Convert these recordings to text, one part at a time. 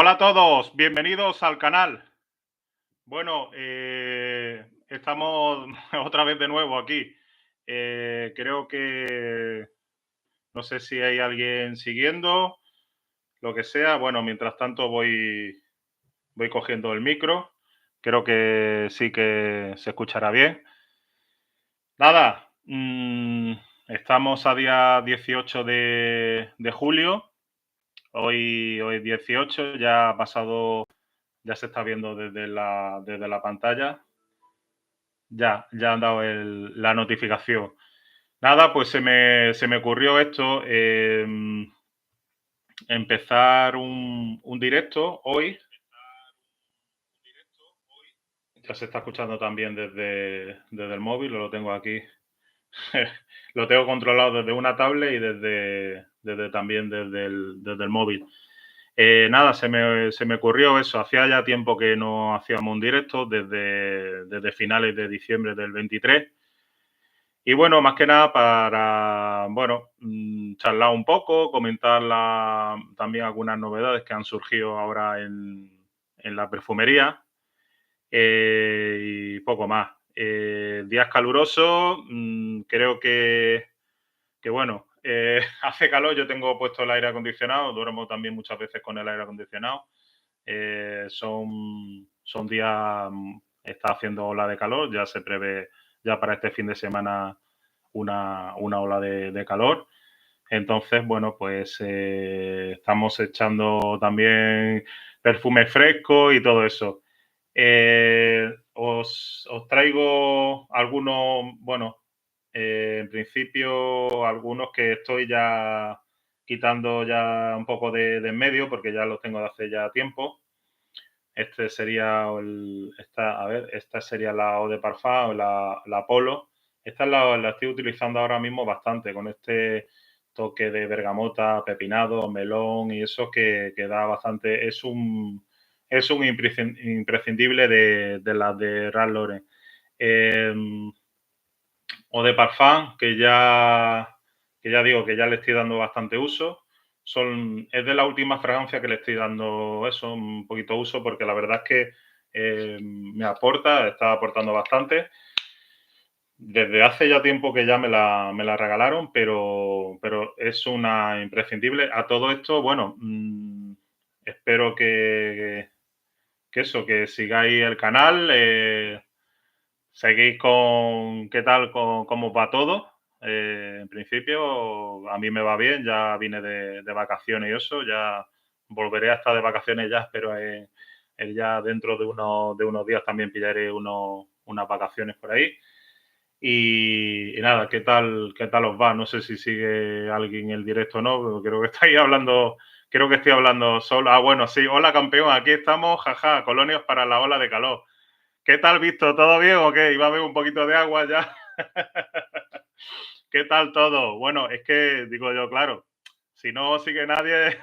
Hola a todos, bienvenidos al canal. Bueno, estamos otra vez de nuevo aquí. Creo que no sé si hay alguien siguiendo, lo que sea. Bueno, mientras tanto voy cogiendo el micro. Creo que sí que se escuchará bien. Nada, estamos a día 18 de julio. Hoy 18, ya ha pasado. Ya se está viendo desde la pantalla. Ya han dado la notificación. Nada, pues se me ocurrió esto, empezar un directo hoy. Ya se está escuchando también desde el móvil, lo tengo aquí. Lo tengo controlado desde una tablet y también desde el móvil. Nada, se me ocurrió eso. Hacía ya tiempo que no hacíamos un directo, desde finales de diciembre del 23. Y bueno, más que nada para, bueno, charlar un poco, comentar también algunas novedades que han surgido ahora en la perfumería, y poco más. Días calurosos, creo que bueno, hace calor, yo tengo puesto el aire acondicionado, duermo también muchas veces con el aire acondicionado. Son días, está haciendo ola de calor, ya se prevé ya para este fin de semana una ola de calor. Entonces, bueno, pues estamos echando también perfume fresco y todo eso. Os traigo algunos, bueno, en principio algunos que estoy ya quitando ya un poco de en medio porque ya los tengo de hace ya tiempo. Este sería esta sería la Eau de Parfum o la Polo. Esta la estoy utilizando ahora mismo bastante, con este toque de bergamota, pepinado, melón y eso que da bastante. Es un imprescindible de las de Ralph Lauren. Eau de Parfum, que ya digo que ya le estoy dando bastante uso. Es de la última fragancia que le estoy dando eso, un poquito uso, porque la verdad es que está aportando bastante. Desde hace ya tiempo que ya me la regalaron, pero es una imprescindible. A todo esto, bueno, espero que sigáis el canal, seguís con qué tal, cómo va todo. En principio, a mí me va bien, ya vine de vacaciones y eso, ya volveré a estar de vacaciones ya, pero ya dentro de unos días también pillaré unas vacaciones por ahí. Y nada, ¿qué tal os va? No sé si sigue alguien el directo o no, pero creo que estoy hablando solo. Ah, bueno, sí, hola campeón, aquí estamos, jaja, colonias para la ola de calor. ¿Qué tal, Visto? ¿Todo bien o qué? Iba a beber un poquito de agua ya. ¿Qué tal todo? Bueno, es que digo yo, claro, si no sigue nadie,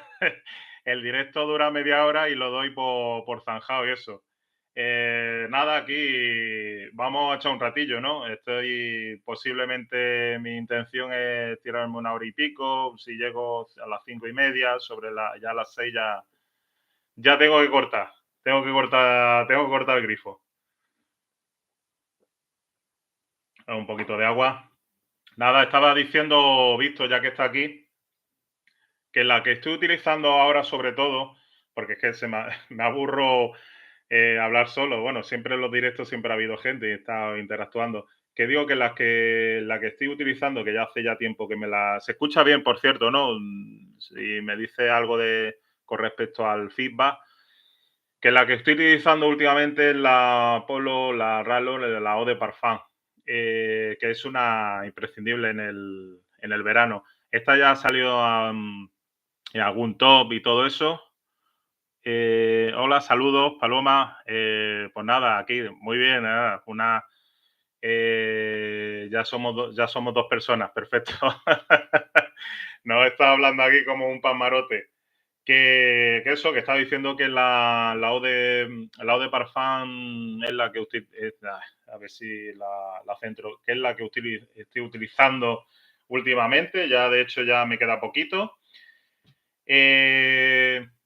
el directo dura media hora y lo doy por zanjado y eso. Nada, aquí vamos a echar un ratillo, ¿no? Posiblemente mi intención es tirarme una hora y pico. Si llego a las 5:30, ya a las 6 ya tengo que cortar. Tengo que cortar el grifo. Un poquito de agua. Nada, estaba diciendo, Visto, ya que está aquí, que la que estoy utilizando ahora sobre todo, porque es que me aburro hablar solo. Bueno, siempre en los directos siempre ha habido gente y he estado interactuando. Que digo que la que estoy utilizando, que ya hace ya tiempo que se escucha bien, por cierto, ¿no? Si me dice algo con respecto al feedback, que la que estoy utilizando últimamente es la Polo, la Ralo, la Eau de Parfum, que es una imprescindible en el verano. Esta ya ha salido en algún top y todo eso. Hola, saludos, Paloma. Pues nada, aquí, muy bien. Ya somos dos personas, perfecto. No estaba hablando aquí como un pasmarote. Que eso, que estaba diciendo que la Eau de Parfum es la que a ver si la centro, que es la que estoy utilizando últimamente. Ya, de hecho, ya me queda poquito.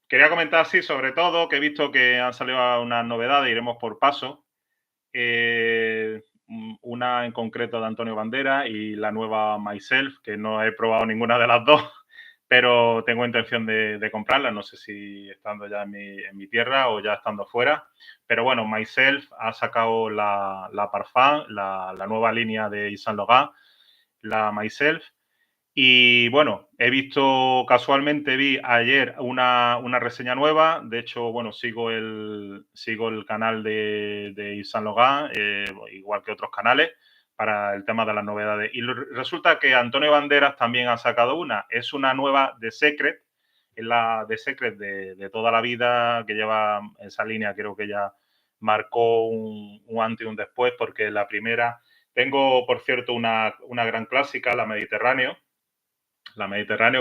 quería comentar, sí, sobre todo, que he visto que han salido unas novedades, iremos por paso. Una en concreto de Antonio Banderas y la nueva Myself, que no he probado ninguna de las dos, pero tengo intención de comprarla. No sé si estando ya en mi tierra o ya estando fuera. Pero bueno, Myself ha sacado la Parfum, la nueva línea de Yves Saint Laurent, la Myself. Y bueno, he visto, casualmente vi ayer una reseña nueva. De hecho, bueno, sigo el canal de Yves Saint Laurent, igual que otros canales, para el tema de las novedades. Y resulta que Antonio Banderas también ha sacado una. Es una nueva de Secret, es la de Secret de toda la vida, que lleva esa línea, creo que ya marcó un antes y un después, porque la primera, tengo, por cierto, una gran clásica, la Mediterráneo,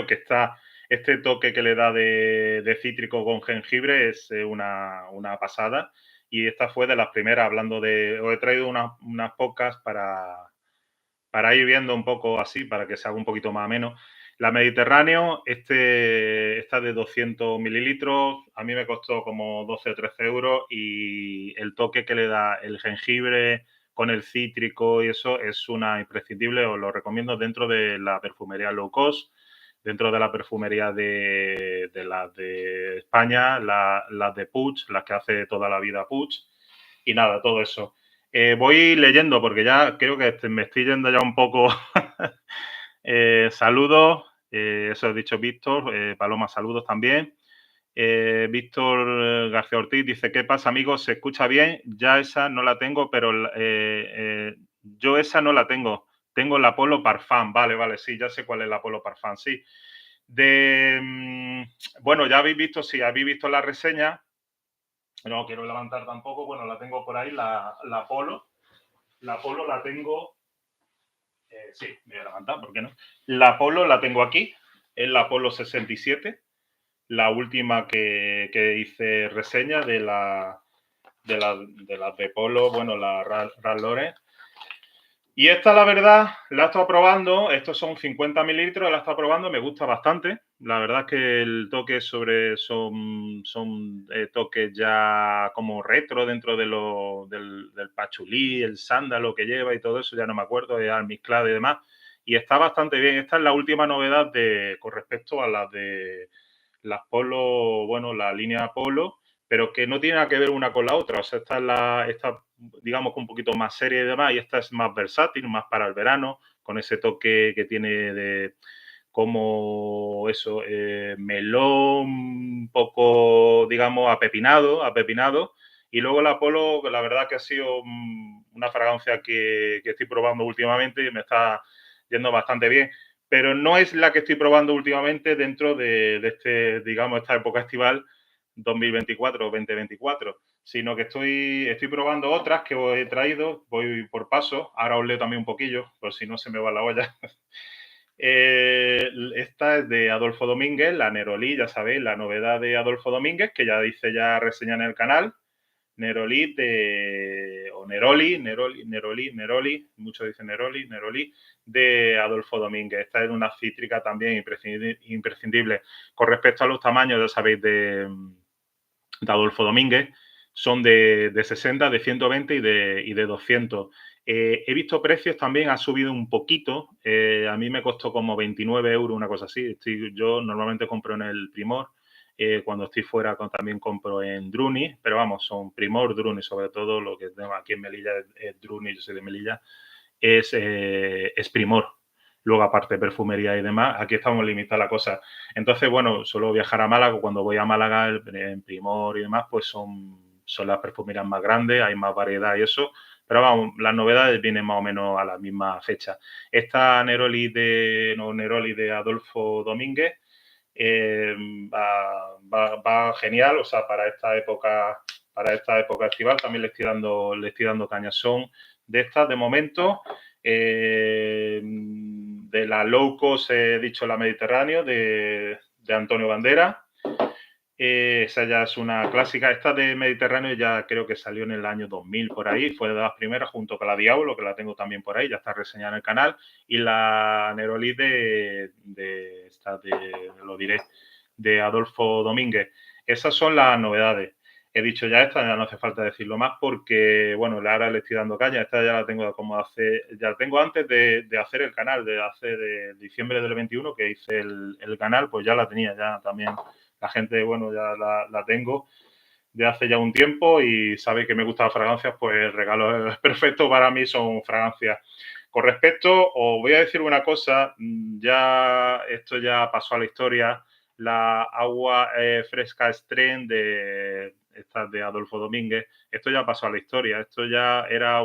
que está, este toque que le da de cítrico con jengibre es una pasada. Y esta fue de las primeras, hablando de, os he traído unas pocas para ir viendo un poco así, para que se haga un poquito más ameno. La Mediterráneo, esta de 200 mililitros, a mí me costó como 12 o 13 euros y el toque que le da el jengibre con el cítrico y eso es una imprescindible, os lo recomiendo dentro de la perfumería low cost, dentro de la perfumería de las de España, las de Puig, las que hace toda la vida Puig y nada, todo eso. Voy leyendo porque ya creo que me estoy yendo ya un poco. Saludos, eso he dicho Víctor, Paloma, saludos también. Víctor García Ortiz dice, ¿qué pasa, amigos? ¿Se escucha bien? Ya esa no la tengo, pero yo esa no la tengo. Tengo la Polo Parfum, vale, sí, ya sé cuál es la Polo Parfum, sí. Bueno, ya habéis visto, sí, habéis visto la reseña. No quiero levantar tampoco, bueno, la tengo por ahí, la Polo. La Polo la tengo, sí, me voy a levantar, ¿por qué no? La Polo la tengo aquí, es la Polo 67, la última que hice reseña de Polo, bueno, la Ralph Lauren. Y esta, la verdad, la he estado probando. Estos son 50 mililitros, la he estado probando, me gusta bastante. La verdad es que el toque son toques ya como retro dentro del pachulí, el sándalo que lleva y todo eso, ya no me acuerdo, de almizclado y demás. Y está bastante bien. Esta es la última novedad con respecto a las de las Polo, bueno, la línea Polo, pero que no tiene nada que ver una con la otra. O sea, esta digamos que un poquito más seria y demás, y esta es más versátil, más para el verano, con ese toque que tiene de como eso, melón, un poco, digamos, apepinado. Y luego la Polo, la verdad que ha sido una fragancia que estoy probando últimamente y me está yendo bastante bien. Pero no es la que estoy probando últimamente dentro de este, digamos, esta época estival 2024 o 2024, sino que estoy probando otras que os he traído, voy por paso, ahora os leo también un poquillo, por si no se me va la olla. Esta es de Adolfo Domínguez, la Nerolí, ya sabéis, la novedad de Adolfo Domínguez, que ya dice ya reseña en el canal. Nerolí o Neroli, muchos dicen Neroli, de Adolfo Domínguez. Esta es una cítrica también imprescindible. Con respecto a los tamaños, ya sabéis, de Adolfo Domínguez, son de 60, de 120 y de 200. He visto precios también, ha subido un poquito. A mí me costó como 29 euros, una cosa así. Yo normalmente compro en el Primor. Cuando estoy fuera también compro en Druni, pero vamos, son Primor, Druni, sobre todo lo que tengo aquí en Melilla es Druni, yo soy de Melilla, es Primor. Luego, aparte de perfumería y demás, aquí estamos limitados a la cosa. Entonces, bueno, suelo viajar a Málaga. Cuando voy a Málaga, en Primor y demás, pues son las perfumerías más grandes, hay más variedad y eso. Pero vamos, las novedades vienen más o menos a la misma fecha. Esta Neroli de Adolfo Domínguez va genial, o sea, para esta época estival también le estoy dando caña. Son de estas de momento. De la low cost he dicho la Mediterráneo de Antonio Banderas. Esa ya es una clásica. Esta de Mediterráneo ya creo que salió en el año 2000 por ahí. Fue de las primeras junto con la Diablo, que la tengo también por ahí. Ya está reseñada en el canal. Y la Nerolí lo diré, de Adolfo Domínguez. esas son las novedades. He dicho ya esta, ya no hace falta decirlo más porque, bueno, ahora le estoy dando caña. Esta ya la tengo como ya la tengo antes de hacer el canal, de diciembre del 21 que hice el canal, pues ya la tenía, ya también la gente, bueno, ya la tengo de hace ya un tiempo y sabe que me gustan las fragancias, pues el regalo perfecto para mí son fragancias. Con respecto, os voy a decir una cosa, ya esto ya pasó a la historia, la agua fresca Stream de estas de Adolfo Domínguez, esto ya pasó a la historia, esto ya era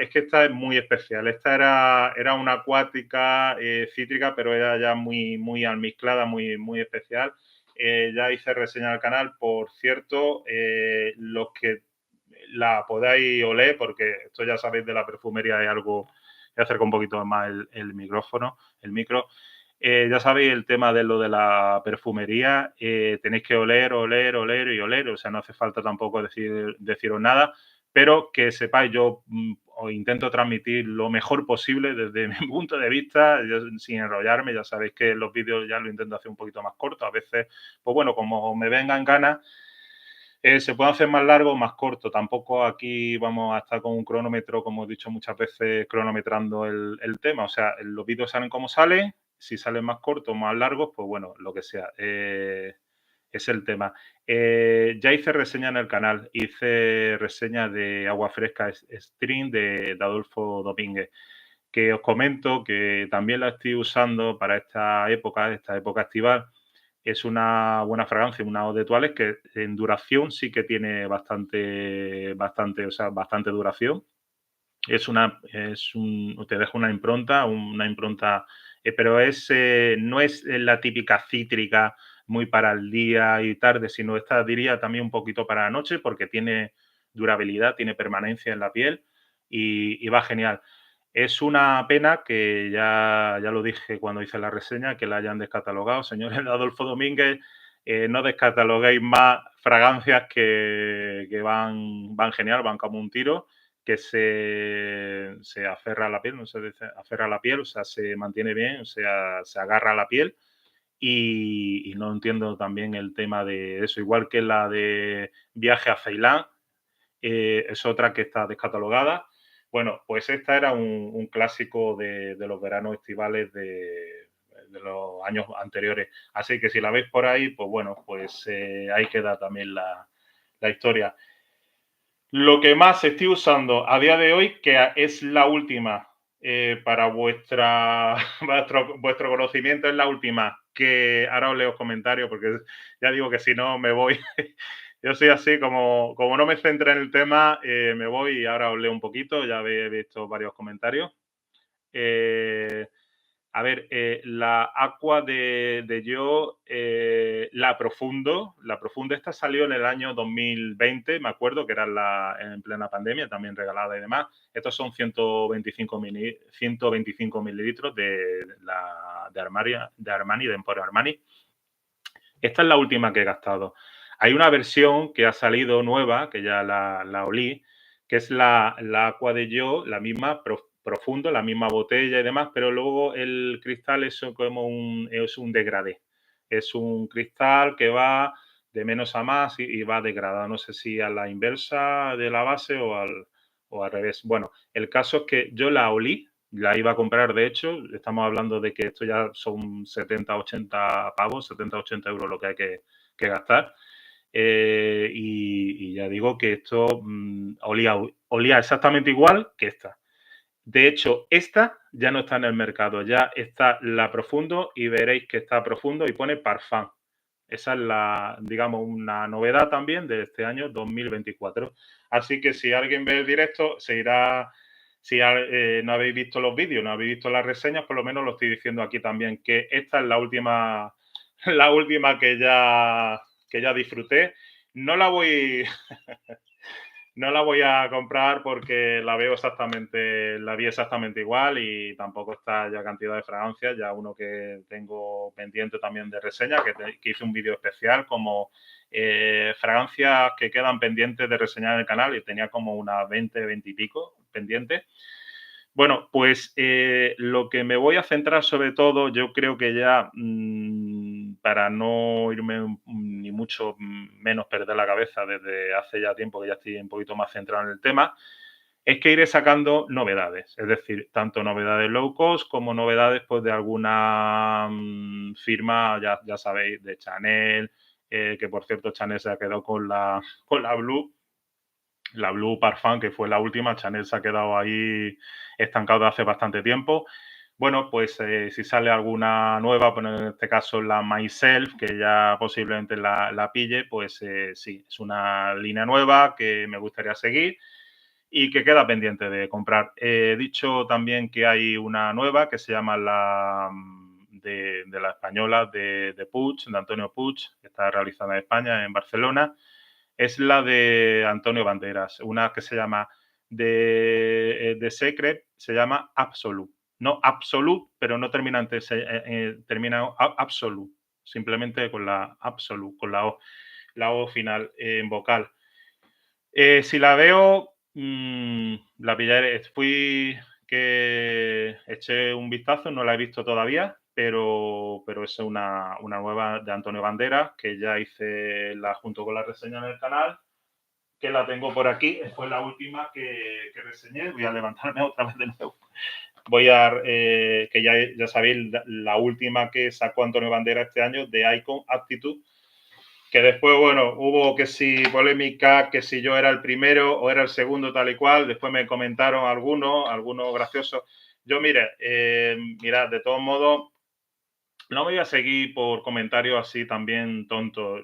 es que esta es muy especial. Esta era una acuática cítrica, pero era ya muy almizclada, muy especial. Ya hice reseña al canal. Por cierto, los que la podáis oler, porque esto ya sabéis de la perfumería, es algo. Voy a acercar un poquito más el micrófono, el micro. Ya sabéis el tema de lo de la perfumería. Tenéis que oler y oler. O sea, no hace falta tampoco deciros nada, pero que sepáis, yo os intento transmitir lo mejor posible desde mi punto de vista, yo, sin enrollarme. Ya sabéis que los vídeos ya lo intento hacer un poquito más cortos. A veces, pues bueno, como me vengan ganas, se puede hacer más largo o más corto. Tampoco aquí vamos a estar con un cronómetro, como he dicho muchas veces, cronometrando el tema. O sea, los vídeos salen como salen. Si salen más cortos o más largos, pues bueno, lo que sea. Es el tema. Ya hice reseña en el canal. Hice reseña de Agua Fresca Stream de Adolfo Domínguez, que os comento que también la estoy usando para esta época estival. Es una buena fragancia, una eau de toilette que en duración sí que tiene bastante duración. Te deja una impronta, pero no es la típica cítrica muy para el día y tarde, sino esta diría también un poquito para la noche porque tiene durabilidad, tiene permanencia en la piel y va genial. Es una pena que ya lo dije cuando hice la reseña, que la hayan descatalogado. Señores de Adolfo Domínguez, no descataloguéis más fragancias que van genial, van como un tiro, que se aferra a la piel, no se dice aferra a la piel, o sea, se mantiene bien, o sea, se agarra a la piel. Y no entiendo también el tema de eso, igual que la de Viaje a Ceilán, es otra que está descatalogada. Bueno, pues esta era un clásico de los veranos estivales de los años anteriores. Así que si la veis por ahí, pues bueno, pues ahí queda también la historia. Lo que más estoy usando a día de hoy, que es la última, para vuestro conocimiento, es la última, que ahora os leo comentarios porque ya digo que si no me voy. Yo soy así, como no me centré en el tema, me voy y ahora os leo un poquito. Ya habéis visto varios comentarios. A ver, la Aqua de Yo, la Profundo esta salió en el año 2020, me acuerdo que era en plena pandemia, también regalada y demás. Estos son 125 mililitros de Armani, de Emporio Armani. Esta es la última que he gastado. Hay una versión que ha salido nueva, que ya la olí, que es la Aqua de Yo, la misma, profundo, la misma botella y demás, pero luego el cristal es como es un degradé. Es un cristal que va de menos a más y va degradado. No sé si a la inversa de la base o al revés. Bueno, el caso es que yo la olí, la iba a comprar, de hecho, estamos hablando de que esto ya son 70, 80 pavos, 70, 80 euros lo que hay que gastar. Y ya digo que esto olía exactamente igual que esta. De hecho, esta ya no está en el mercado, ya está la Profundo y veréis que está Profundo y pone Parfum. Esa es digamos, una novedad también de este año 2024. Así que si alguien ve el directo, se irá. Si no habéis visto los vídeos, no habéis visto las reseñas, por lo menos lo estoy diciendo aquí también, que esta es la última, la última que ya disfruté. No la voy, no la voy a comprar porque la vi exactamente igual y tampoco está ya cantidad de fragancias. Ya uno que tengo pendiente también de reseña, que hice un vídeo especial como fragancias que quedan pendientes de reseñar en el canal y tenía como unas 20 y pico pendientes. Bueno, pues lo que me voy a centrar sobre todo, yo creo que ya para no irme ni ni mucho menos perder la cabeza desde hace ya tiempo que ya estoy un poquito más centrado en el tema, es que iré sacando novedades, es decir, tanto novedades low cost como novedades pues de alguna firma, ya sabéis, de Chanel, que por cierto Chanel se ha quedado con la Blue Parfum, que fue la última. Chanel se ha quedado ahí estancado hace bastante tiempo. Bueno, pues si sale alguna nueva, pues en este caso la Myself, que ya posiblemente la pille, pues sí, es una línea nueva que me gustaría seguir y que queda pendiente de comprar. He dicho también que hay una nueva que se llama de la española de Puig, de Antonio Puig, que está realizada en España, en Barcelona. Es la de Antonio Banderas, una que se llama de Secret, se llama Absolute. No Absolute, pero no termina termina Absolute, simplemente con la Absolute, con la O final en vocal. Si la veo, la pillaré. Fui que eché un vistazo, no la he visto todavía, pero es una nueva de Antonio Banderas, que ya hice junto con la reseña en el canal, que la tengo por aquí. Fue la última que reseñé. Voy a levantarme otra vez de nuevo. Que ya sabéis, la última que sacó Antonio Banderas este año, de Icon Aptitude, que después, bueno, hubo que si polémica, que si yo era el primero o era el segundo, tal y cual. Después me comentaron algunos graciosos. Yo, mira, de todos modos, no me voy a seguir por comentarios así también tontos.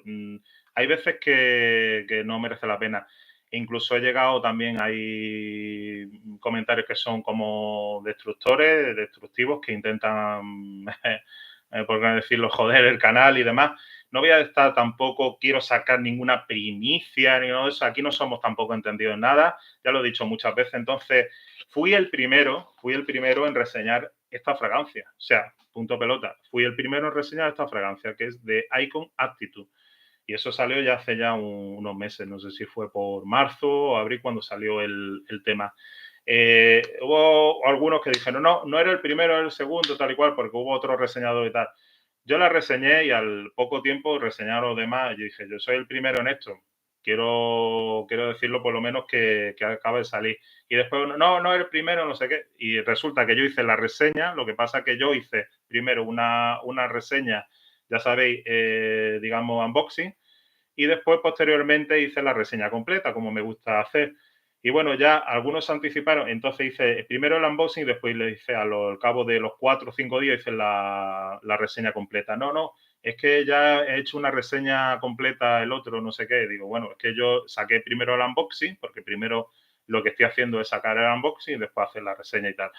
Hay veces que no merece la pena. Incluso he llegado también, hay comentarios que son como destructivos, que intentan, por qué decirlo, joder el canal y demás. No voy a estar tampoco, quiero sacar ninguna primicia ni nada de eso. Aquí no somos tampoco entendidos en nada. Ya lo he dicho muchas veces. Entonces, fui el primero en reseñar esta fragancia. O sea, punto pelota. Fui el primero en reseñar esta fragancia, que es de Icon Aptitude. Y eso salió ya hace ya unos meses. No sé si fue por marzo o abril cuando salió el tema. Hubo algunos que dijeron, no era el primero, era el segundo, tal y cual, porque hubo otro reseñador y tal. Yo la reseñé y al poco tiempo reseñaron los demás. Yo dije, yo soy el primero en esto. Quiero decirlo por lo menos que acaba de salir. Y después, no es el primero, no sé qué. Y resulta que yo hice la reseña. Lo que pasa es que yo hice primero una reseña, ya sabéis, digamos, unboxing. Y después, posteriormente, hice la reseña completa, como me gusta hacer. Y bueno, ya algunos se anticiparon. Entonces hice primero el unboxing y después le hice al cabo de los 4 o 5 días hice la reseña completa. No, es que ya he hecho una reseña completa el otro, no sé qué. Digo, bueno, es que yo saqué primero el unboxing, porque primero lo que estoy haciendo es sacar el unboxing y después hacer la reseña y tal.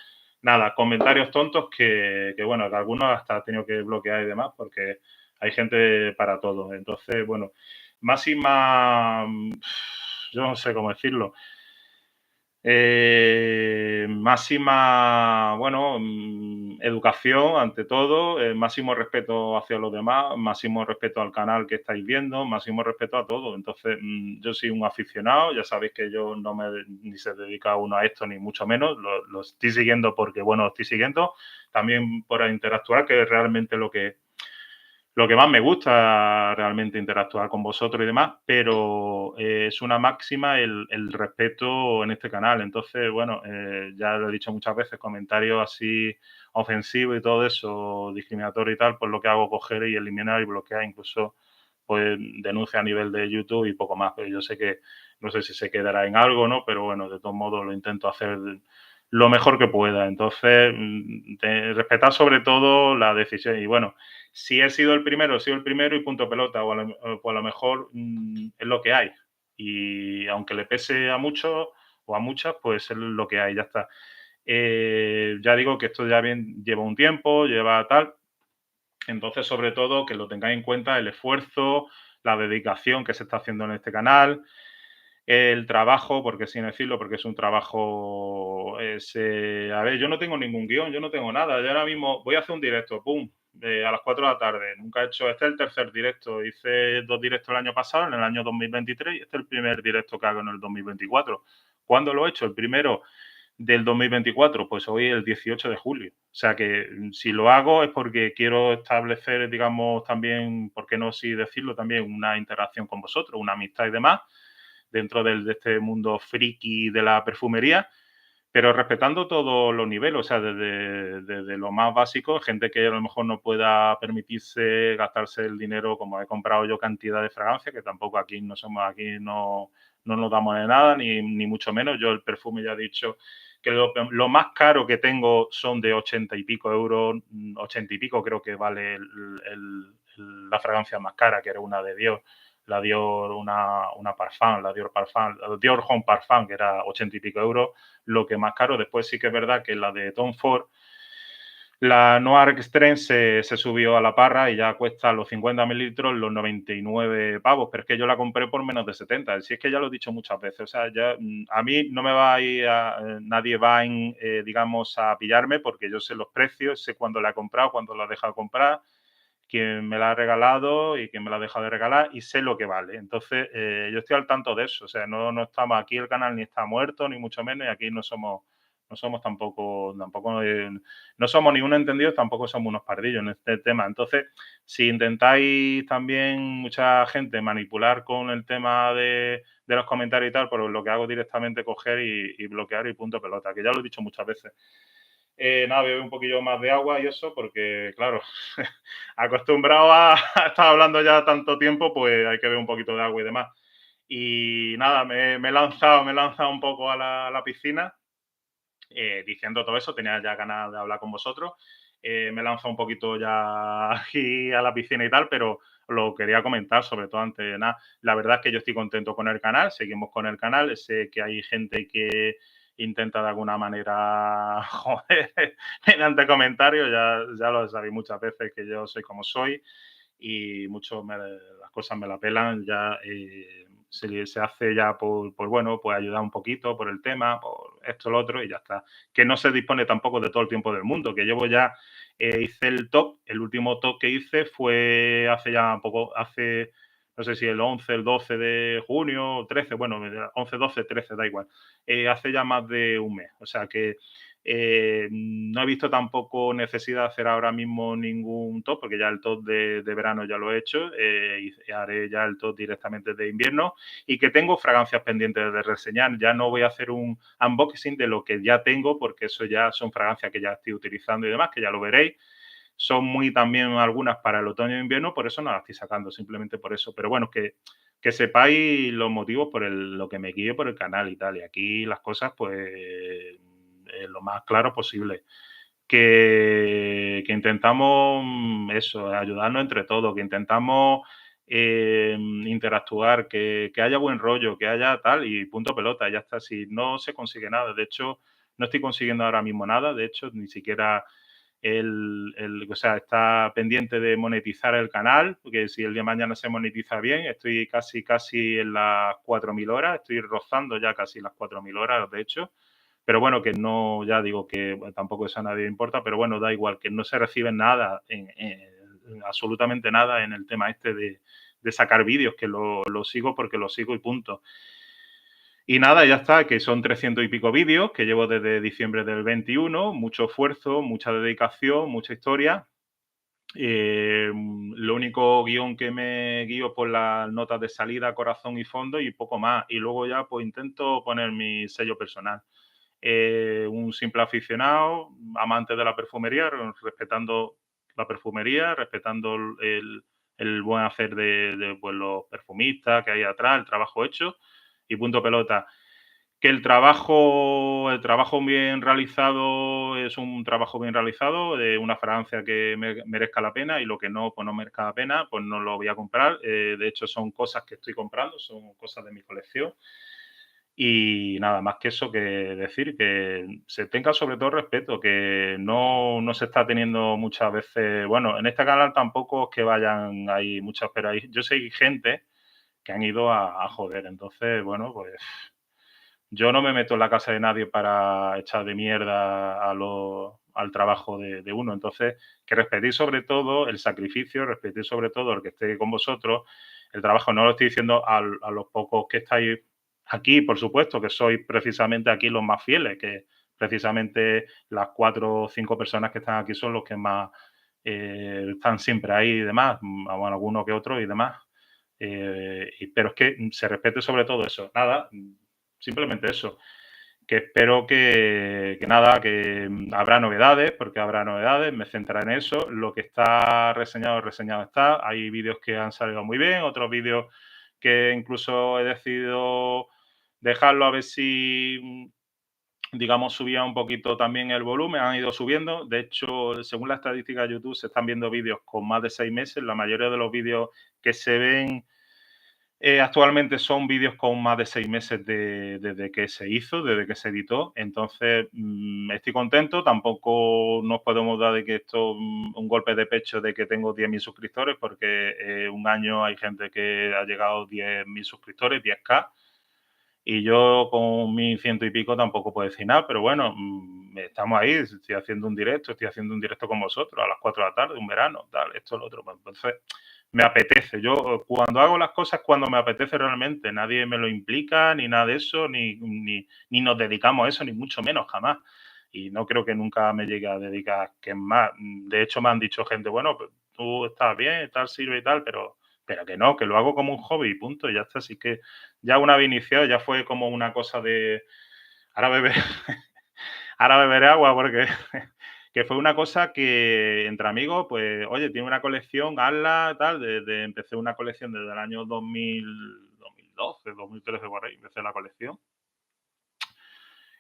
Nada, comentarios tontos que bueno, que algunos hasta he tenido que bloquear y demás, porque hay gente para todo. Entonces, bueno, máxima, yo no sé cómo decirlo. Máxima, bueno, educación ante todo, máximo respeto hacia los demás, máximo respeto al canal que estáis viendo, máximo respeto a todo. Entonces, yo soy un aficionado, ya sabéis que yo ni se dedica uno a esto, ni mucho menos. Lo estoy siguiendo porque, bueno, lo estoy siguiendo. También por interactuar, que es realmente lo que más me gusta, realmente interactuar con vosotros y demás, pero es una máxima el respeto en este canal. Entonces, bueno, ya lo he dicho muchas veces, comentarios así ofensivos y todo eso, discriminatorio y tal, pues lo que hago es coger y eliminar y bloquear, incluso pues denuncia a nivel de YouTube y poco más. Pero yo sé que, no sé si se quedará en algo, ¿no? Pero bueno, de todos modos lo intento hacer lo mejor que pueda. Entonces, respetar sobre todo la decisión. Y bueno, si he sido el primero, he sido el primero y punto pelota. O a lo mejor es lo que hay. Y aunque le pese a muchos o a muchas, pues es lo que hay, ya está. Ya digo que esto ya lleva un tiempo, lleva tal. Entonces, sobre todo, que lo tengáis en cuenta el esfuerzo, la dedicación que se está haciendo en este canal, el trabajo, porque sin decirlo, porque es un trabajo, a ver, yo no tengo ningún guión, yo no tengo nada. Yo ahora mismo voy a hacer un directo, pum, a las 4 de la tarde. Nunca he hecho, este es el tercer directo. Hice 2 directos el año pasado, en el año 2023, y este es el primer directo que hago en el 2024. ¿Cuándo lo he hecho? El primero del 2024? Pues hoy el 18 de julio. O sea que si lo hago es porque quiero establecer, digamos, también, ¿por qué no sí decirlo? También una interacción con vosotros, una amistad y demás, dentro de este mundo friki de la perfumería, pero respetando todos los niveles, o sea, desde lo más básico, gente que a lo mejor no pueda permitirse gastarse el dinero como he comprado yo cantidad de fragancias, que tampoco aquí no nos damos de nada, ni mucho menos. Yo el perfume ya he dicho que lo más caro que tengo son de 80 y pico euros, 80 y pico creo que vale la fragancia más cara, que era una de Dior, la Dior, una Parfum, la Dior Home Parfum, que era 80 y pico euros, lo que más caro. Después sí que es verdad que la de Tom Ford, la Noir Extreme se subió a la parra y ya cuesta los 50 mililitros los 99 pavos, pero es que yo la compré por menos de 70. Si es que ya lo he dicho muchas veces, o sea, ya a mí no me va a ir, nadie va digamos, a pillarme porque yo sé los precios, sé cuándo la he comprado, cuándo la he dejado de comprar, quién me la ha regalado y quién me la ha dejado de regalar y sé lo que vale. Entonces, yo estoy al tanto de eso. O sea, no estamos aquí, el canal ni está muerto, ni mucho menos, y aquí no somos tampoco, no somos ni unos entendidos, tampoco somos unos pardillos en este tema. Entonces, si intentáis también mucha gente manipular con el tema de los comentarios y tal, pues lo que hago directamente es coger y bloquear y punto pelota, que ya lo he dicho muchas veces. Nada, bebo un poquillo más de agua y eso, porque, claro, acostumbrado a estar hablando ya tanto tiempo, pues hay que beber un poquito de agua y demás. Y nada, me he lanzado un poco a la piscina diciendo todo eso, tenía ya ganas de hablar con vosotros. Me he lanzado un poquito ya aquí a la piscina y tal, pero lo quería comentar, sobre todo antes de nada. La verdad es que yo estoy contento con el canal, seguimos con el canal, sé que hay gente que intenta de alguna manera joder mediante comentarios, ya lo sabéis muchas veces que yo soy como soy y las cosas me la pelan, ya se hace ya bueno, pues ayudar un poquito por el tema, por esto, lo otro y ya está. Que no se dispone tampoco de todo el tiempo del mundo, que llevo ya, hice el último top que hice fue hace ya un poco, no sé si el 11, el 12 de junio, 13, bueno, 11, 12, 13, da igual. Hace ya más de un mes, o sea que no he visto tampoco necesidad de hacer ahora mismo ningún top, porque ya el top de verano ya lo he hecho, y haré ya el top directamente de invierno, y que tengo fragancias pendientes de reseñar. Ya no voy a hacer un unboxing de lo que ya tengo, porque eso ya son fragancias que ya estoy utilizando y demás, que ya lo veréis. Son muy también algunas para el otoño e invierno, por eso no las estoy sacando, simplemente por eso. Pero bueno, que sepáis los motivos por lo que me guío por el canal y tal. Y aquí las cosas, pues, lo más claro posible. Que intentamos eso, ayudarnos entre todos, que intentamos interactuar, que haya buen rollo, que haya tal y punto pelota, ya está. Si no se consigue nada, de hecho, no estoy consiguiendo ahora mismo nada, de hecho, ni siquiera o sea, está pendiente de monetizar el canal, porque si el día de mañana se monetiza bien, estoy casi en las 4.000 horas, estoy rozando ya casi las 4.000 horas, de hecho. Pero bueno, que no, ya digo que bueno, tampoco eso a nadie importa, pero bueno, da igual, que no se recibe nada, absolutamente nada en el tema este de sacar vídeos, que lo sigo porque lo sigo y punto. Y nada, ya está, que son 300 y pico vídeos que llevo desde diciembre del 21, mucho esfuerzo, mucha dedicación, mucha historia. Lo único guión que me guío por las notas de salida, corazón y fondo y poco más. Y luego ya pues intento poner mi sello personal. Un simple aficionado, amante de la perfumería, respetando la perfumería, respetando el buen hacer pues, los perfumistas que hay atrás, el trabajo hecho y punto pelota. Que el trabajo bien realizado es un trabajo bien realizado, de una fragancia que merezca la pena y lo que no, pues no merezca la pena, pues no lo voy a comprar. De hecho, son cosas que estoy comprando, son cosas de mi colección. Y nada más que eso que decir, que se tenga sobre todo respeto, que no se está teniendo muchas veces, bueno, en este canal tampoco es que vayan ahí muchas, pero yo sé que hay gente que han ido a joder, entonces, bueno, pues yo no me meto en la casa de nadie para echar de mierda al trabajo de uno. Entonces, que respetéis sobre todo el sacrificio, respetéis sobre todo el que esté con vosotros, el trabajo. No lo estoy diciendo a los pocos que estáis aquí, por supuesto, que sois precisamente aquí los más fieles, que precisamente las 4 o 5 personas que están aquí son los que más están siempre ahí y demás, bueno, alguno que otro y demás. Pero es que se respete sobre todo eso. Nada, simplemente eso. Que espero que nada, que habrá novedades, porque habrá novedades, me centraré en eso. Lo que está reseñado, reseñado está. Hay vídeos que han salido muy bien, otros vídeos que incluso he decidido dejarlo a ver si, digamos, subía un poquito también el volumen, han ido subiendo. De hecho, según la estadística de YouTube, se están viendo vídeos con más de 6 meses. La mayoría de los vídeos que se ven actualmente son vídeos con más de 6 meses desde que se hizo, desde que se editó. Entonces, estoy contento. Tampoco nos podemos dar de que esto un golpe de pecho de que tengo 10.000 suscriptores, porque un año hay gente que ha llegado a 10.000 suscriptores, 10K. Y yo con mis ciento y pico tampoco puedo decir nada, pero bueno, estamos ahí, estoy haciendo un directo con vosotros a las 4 de la tarde, un verano, tal, esto, lo otro. Pues entonces, me apetece. Yo cuando hago las cosas, cuando me apetece realmente, nadie me lo implica, ni nada de eso, ni nos dedicamos a eso, ni mucho menos, jamás. Y no creo que nunca me llegue a dedicar, que es más. De hecho, me han dicho gente, bueno, pues tú estás bien, tal, sirve y tal, pero que no, que lo hago como un hobby y punto, y ya está. Así que ya una vez iniciado, ya fue como una cosa de ahora beber, ahora beberé agua porque que fue una cosa que entre amigos, pues, oye, tiene una colección, hazla, tal, empecé una colección desde el año 2012, 2013, por ahí, empecé la colección.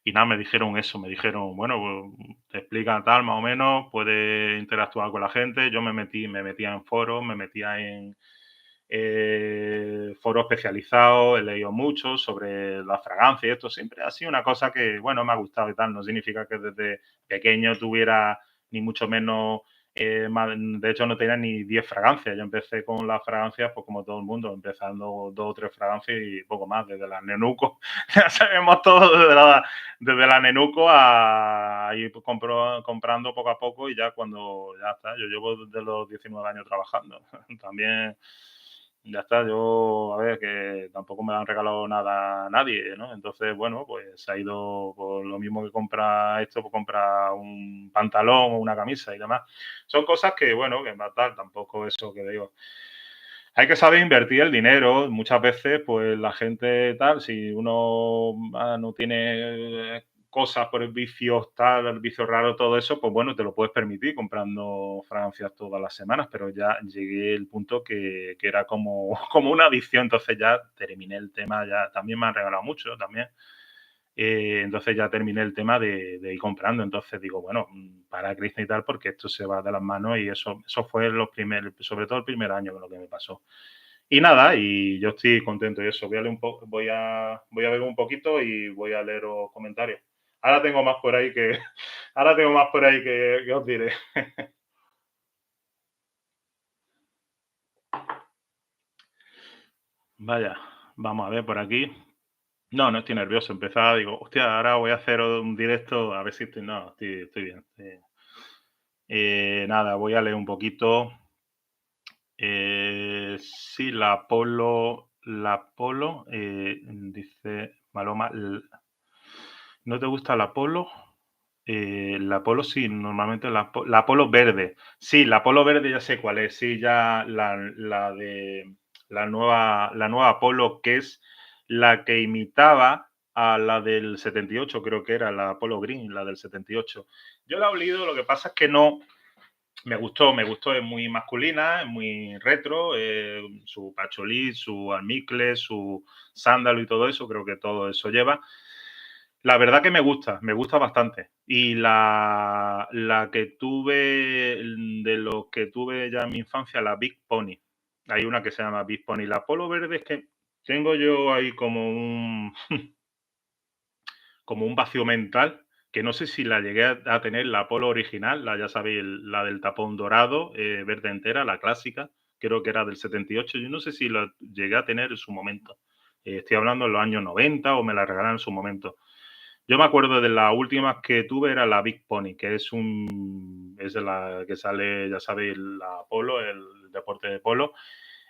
Y nada, me dijeron eso, me dijeron, bueno, pues, te explican tal, más o menos, puedes interactuar con la gente. Yo me metía en foros, me metía en foros especializados, he leído mucho sobre la fragancia y esto siempre ha sido una cosa que, bueno, me ha gustado y tal. No significa que desde pequeño tuviera ni mucho menos, de hecho no tenía ni 10 fragancias. Yo empecé con las fragancias, pues como todo el mundo, empezando 2 o 3 fragancias y poco más, desde la Nenuco. Ya sabemos todo desde la Nenuco a ir comprando poco a poco y ya cuando ya está. Yo llevo desde los 19 años trabajando. También ya está, yo, a ver, que tampoco me han regalado nada a nadie, ¿no? Entonces, bueno, pues se ha ido por lo mismo que compra esto, pues compra un pantalón o una camisa y demás. Son cosas que, bueno, que más tal, tampoco eso que digo. Hay que saber invertir el dinero. Muchas veces, pues la gente tal, si uno no tiene cosas por el vicio tal, el vicio raro, todo eso, pues bueno, te lo puedes permitir comprando fragancias todas las semanas, pero ya llegué al punto que era como, como una adicción, entonces ya terminé el tema, ya también me han regalado mucho también. Entonces ya terminé el tema de ir comprando. Entonces digo, bueno, para Cristo y tal, porque esto se va de las manos y eso fue sobre todo el primer año con lo que me pasó. Y nada, y yo estoy contento y eso. Voy a beber un poquito y voy a leer los comentarios. Ahora tengo más por ahí que, ahora tengo más por ahí que os diré. Vaya, vamos a ver por aquí. No, no estoy nervioso. Empezaba, digo, hostia, ahora voy a hacer un directo a ver si estoy. No, estoy bien. Nada, voy a leer un poquito. Sí, la Polo, dice Maloma, ¿no te gusta la Polo? La Polo sí, normalmente la Polo verde. Sí, la Polo verde ya sé cuál es. Sí, ya la nueva Polo, que es la que imitaba a la del 78, creo que era la Polo Green, la del 78. Yo la he olido, lo que pasa es que no, me gustó, es muy masculina, es muy retro, su pacholí, su almicle, su sándalo y todo eso, creo que todo eso lleva. La verdad que me gusta bastante. Y la que tuve, de los que tuve ya en mi infancia, la Big Pony. Hay una que se llama Big Pony. La Polo Verde es que tengo yo ahí como un vacío mental, que no sé si la llegué a tener la Polo original, ya sabéis, la del tapón dorado, verde entera, la clásica, creo que era del 78. Yo no sé si la llegué a tener en su momento. Estoy hablando en los años 90 o me la regalaron en su momento. Yo me acuerdo de las últimas que tuve era la Big Pony, que es de la que sale, ya sabéis, la polo, el deporte de polo.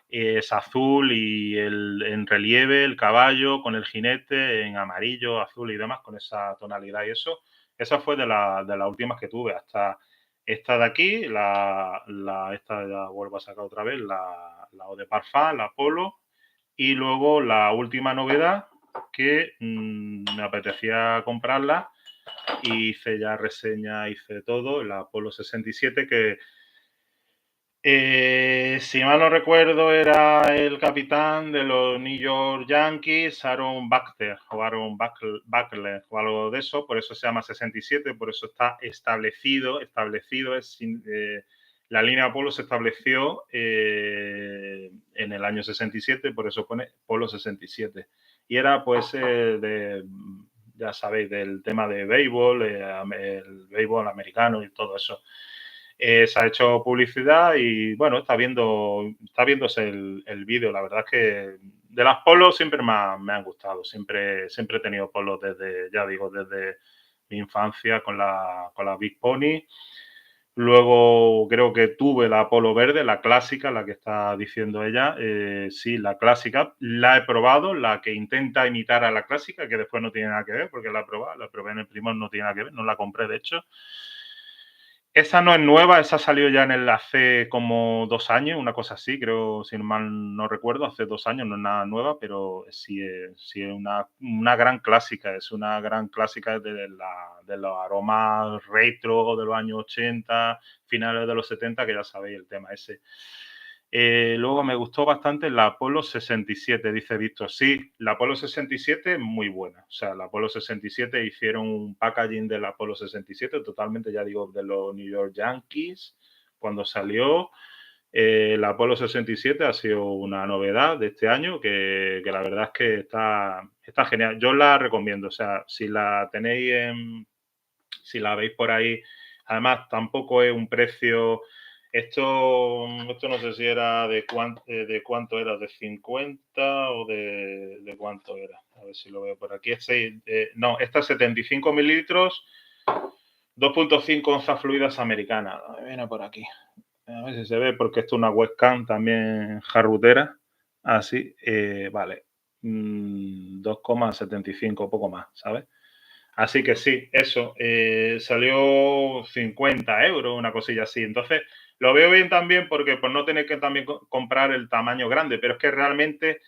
Es azul y en relieve el caballo con el jinete en amarillo, azul y demás, con esa tonalidad y eso. Esa fue de las últimas que tuve, hasta esta de aquí, esta ya vuelvo a sacar otra vez, la Eau de Parfum, la Polo, y luego la última novedad que me apetecía comprarla, y hice ya reseña, hice todo, la Polo 67, que si mal no recuerdo, era el capitán de los New York Yankees, Aaron Buckler o Buckler o algo de eso, por eso se llama 67, por eso está establecido la línea Apolo se estableció en el año 67, por eso pone Polo 67. Y era pues ya sabéis, del tema de béisbol, el béisbol americano y todo eso. Se ha hecho publicidad y bueno, está viéndose el vídeo. La verdad es que de las polos siempre me han gustado. Siempre he tenido polos desde, ya digo, desde mi infancia con la Big Pony. Luego creo que tuve la Polo verde, la clásica, la que está diciendo ella. Sí, la clásica. La he probado, la que intenta imitar a la clásica, que después no tiene nada que ver, porque la he probado, la probé en el Primor, no tiene nada que ver, no la compré de hecho. Esa no es nueva, esa salió ya en el hace como 2 años, una cosa así, creo, si mal no recuerdo, hace 2 años, no es nada nueva, pero sí es una gran clásica, es una gran clásica de los aromas retro de los años 80, finales de los 70, que ya sabéis el tema ese. Luego me gustó bastante la Apollo 67, dice Víctor. Sí, la Apollo 67 es muy buena. O sea, la Apollo 67 hicieron un packaging de la Apollo 67, totalmente, ya digo, de los New York Yankees, cuando salió. La Apollo 67 ha sido una novedad de este año que la verdad es que está genial. Yo la recomiendo. O sea, si la tenéis si la veis por ahí, además tampoco es un precio. Esto no sé si era de cuánto era, de 50 o de cuánto era. A ver si lo veo por aquí. No, esta es 75 mililitros, 2.5 onzas fluidas americanas. Viene por aquí. A ver si se ve, porque esto es una webcam también jarrutera. Así, vale. 2,75, poco más, ¿sabes? Así que sí, eso, salió 50 euros, una cosilla así. Entonces, lo veo bien también porque por no tener que también comprar el tamaño grande, pero es que realmente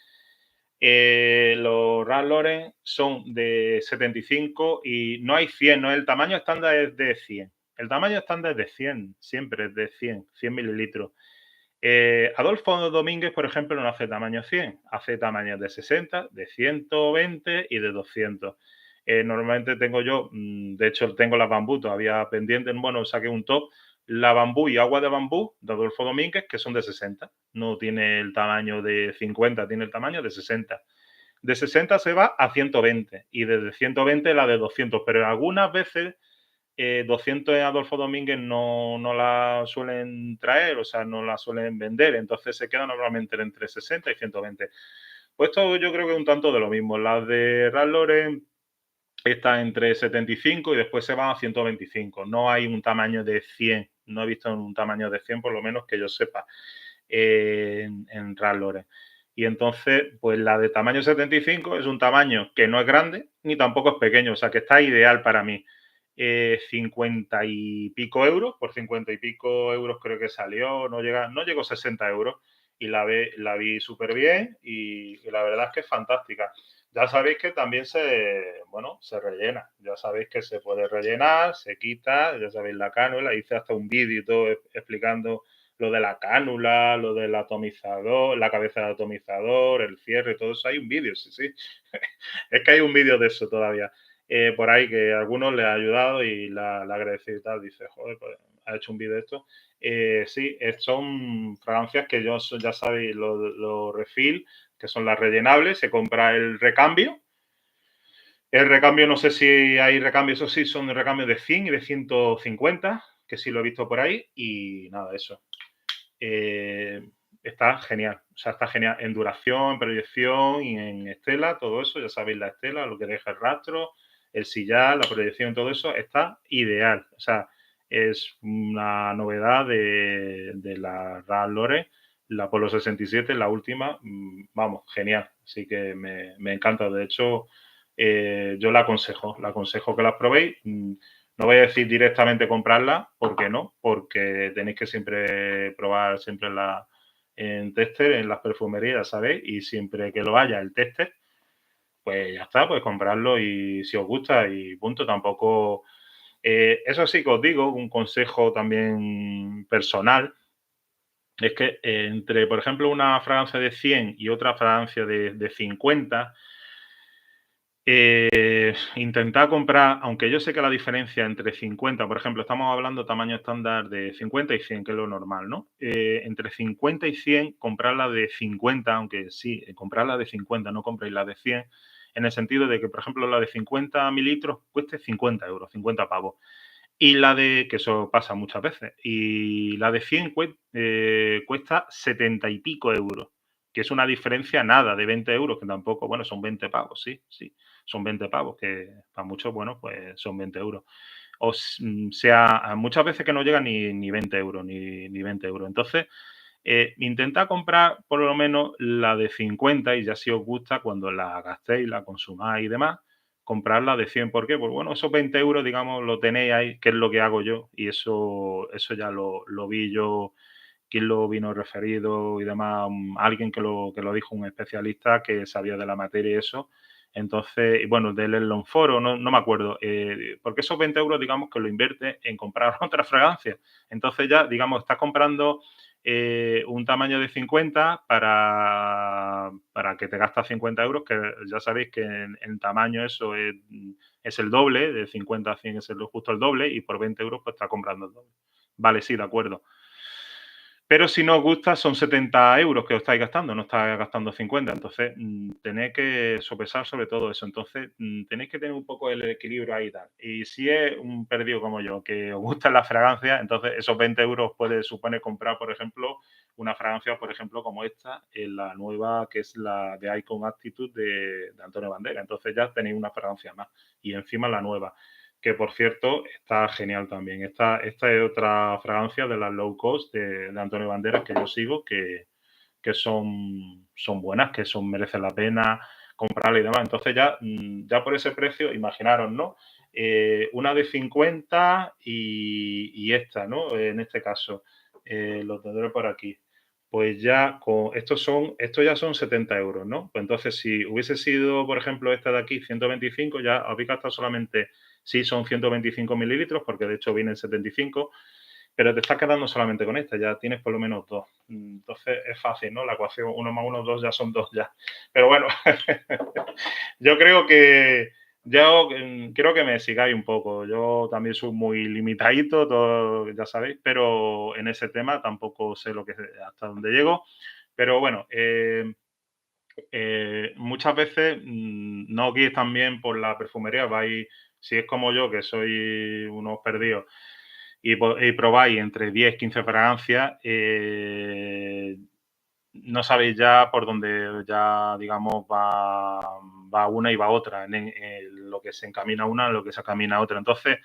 los Ralph Lauren son de 75 y no hay 100, ¿no? El tamaño estándar es de 100. El tamaño estándar es de 100, siempre es de 100 mililitros. Adolfo Domínguez, por ejemplo, no hace tamaño 100, hace tamaños de 60, de 120 y de 200. Normalmente tengo yo, de hecho tengo la bambú todavía pendiente, bueno, saqué un top, la bambú y agua de bambú de Adolfo Domínguez, que son de 60. No tiene el tamaño de 50, tiene el tamaño de 60. De 60 se va a 120 y desde 120 la de 200, pero algunas veces 200 en Adolfo Domínguez no la suelen traer, o sea, no la suelen vender, entonces se queda normalmente entre 60 y 120. Pues esto yo creo que es un tanto de lo mismo. Las de Ralph Lauren está entre 75 y después se van a 125. No hay un tamaño de 100. No he visto un tamaño de 100, por lo menos que yo sepa, en Ralph Lauren. Y entonces, pues la de tamaño 75 es un tamaño que no es grande ni tampoco es pequeño, o sea, que está ideal para mí. 50 y pico euros, por 50 y pico euros creo que salió, no llegó a 60 euros y la vi súper bien y la verdad es que es fantástica. Ya sabéis que también se rellena. Ya sabéis que se puede rellenar, se quita, ya sabéis la cánula. Hice hasta un vídeo y todo explicando lo de la cánula, lo del atomizador, la cabeza del atomizador, el cierre, todo eso. Hay un vídeo, sí, sí. Es que hay un vídeo de eso todavía. Por ahí que a algunos les ha ayudado y la agradecido y tal. Dice, joder, pues, ha hecho un vídeo de esto. Sí, son fragancias que ya sabéis, los refill, que son las rellenables, se compra el recambio. El recambio, no sé si hay recambios, eso sí, son recambios de 100 y de 150, que sí lo he visto por ahí, y nada, eso. Está genial, o sea, está genial en duración, en proyección y en estela, todo eso, ya sabéis la estela, lo que deja el rastro, el sillar, la proyección, todo eso, está ideal. O sea, es una novedad de la Ralph Lauren, la Polo 67, la última, vamos, genial. Así que me encanta. De hecho, yo la aconsejo que las probéis. No voy a decir directamente comprarla, ¿por qué no? Porque tenéis que siempre probar siempre en tester, en las perfumerías, ¿sabéis? Y siempre que lo haya el tester, pues ya está, pues comprarlo y si os gusta y punto. Tampoco, eso sí que os digo, un consejo también personal, es que entre, por ejemplo, una fragancia de 100 y otra fragancia de 50, intentar comprar, aunque yo sé que la diferencia entre 50, por ejemplo, estamos hablando tamaño estándar de 50 y 100, que es lo normal, ¿no? Entre 50 y 100, comprarla de 50, aunque sí, comprarla de 50, no compréis la de 100, en el sentido de que, por ejemplo, la de 50 mililitros cueste 50 euros, 50 pavos. Y la de, que eso pasa muchas veces, y la de 100 cuesta 70 y pico euros, que es una diferencia nada de 20 euros, que tampoco, bueno, son 20 pavos, sí, sí, son 20 pavos, que para muchos, bueno, pues son 20 euros. Sea, muchas veces que no llega ni 20 euros, ni 20 euros. Entonces, intentad comprar por lo menos la de 50 y ya si os gusta, cuando la gastéis, la consumáis y demás, comprarla de 100. ¿Por qué? Pues bueno, esos 20 euros, digamos, lo tenéis ahí, que es lo que hago yo, y eso ya lo vi yo, quien lo vino referido y demás, alguien que lo dijo, un especialista que sabía de la materia y eso. Entonces, y bueno, de leerlo en foro, no me acuerdo, porque esos 20 euros, digamos, que lo invierte en comprar otra fragancia. Entonces ya, digamos, estás comprando un tamaño de 50 para que te gastas 50 euros, que ya sabéis que en tamaño eso es el doble, de 50 a 100 es justo el doble, y por 20 euros pues está comprando el doble. Vale, sí, de acuerdo. Pero si no os gusta, son 70 euros que os estáis gastando, no estáis gastando 50. Entonces, tenéis que sopesar sobre todo eso. Entonces, tenéis que tener un poco el equilibrio ahí y tal. Y si es un perdido como yo, que os gustan las fragancias, entonces esos 20 euros puede suponer comprar, por ejemplo, una fragancia, por ejemplo, como esta, en la nueva, que es la de Icon Attitude de Antonio Bandera. Entonces ya tenéis una fragancia más. Y encima la nueva, que por cierto está genial también. Esta es otra fragancia de las low cost de Antonio Banderas que yo sigo, que son buenas, que merecen la pena comprarla y demás. Entonces ya por ese precio, imaginaros, ¿no? Una de 50 y esta, ¿no? En este caso, lo tendré por aquí. Pues ya estos ya son 70 euros, ¿no? Pues entonces, si hubiese sido, por ejemplo, esta de aquí, 125, ya habéis gastado solamente, sí, son 125 mililitros, porque de hecho vienen 75, pero te estás quedando solamente con esta, ya tienes por lo menos dos. Entonces es fácil, ¿no? La ecuación 1 más 1, 2 ya son 2 ya. Pero bueno, yo creo que quiero que me sigáis un poco. Yo también soy muy limitadito, todo, ya sabéis, pero en ese tema tampoco sé hasta dónde llego. Pero bueno, muchas veces no os guiéis también por la perfumería, vais, si es como yo, que soy unos perdidos, y probáis entre 10, 15 fragancias, no sabéis ya por dónde ya, digamos, va una y va otra, en lo que se encamina una, en lo que se encamina otra. Entonces,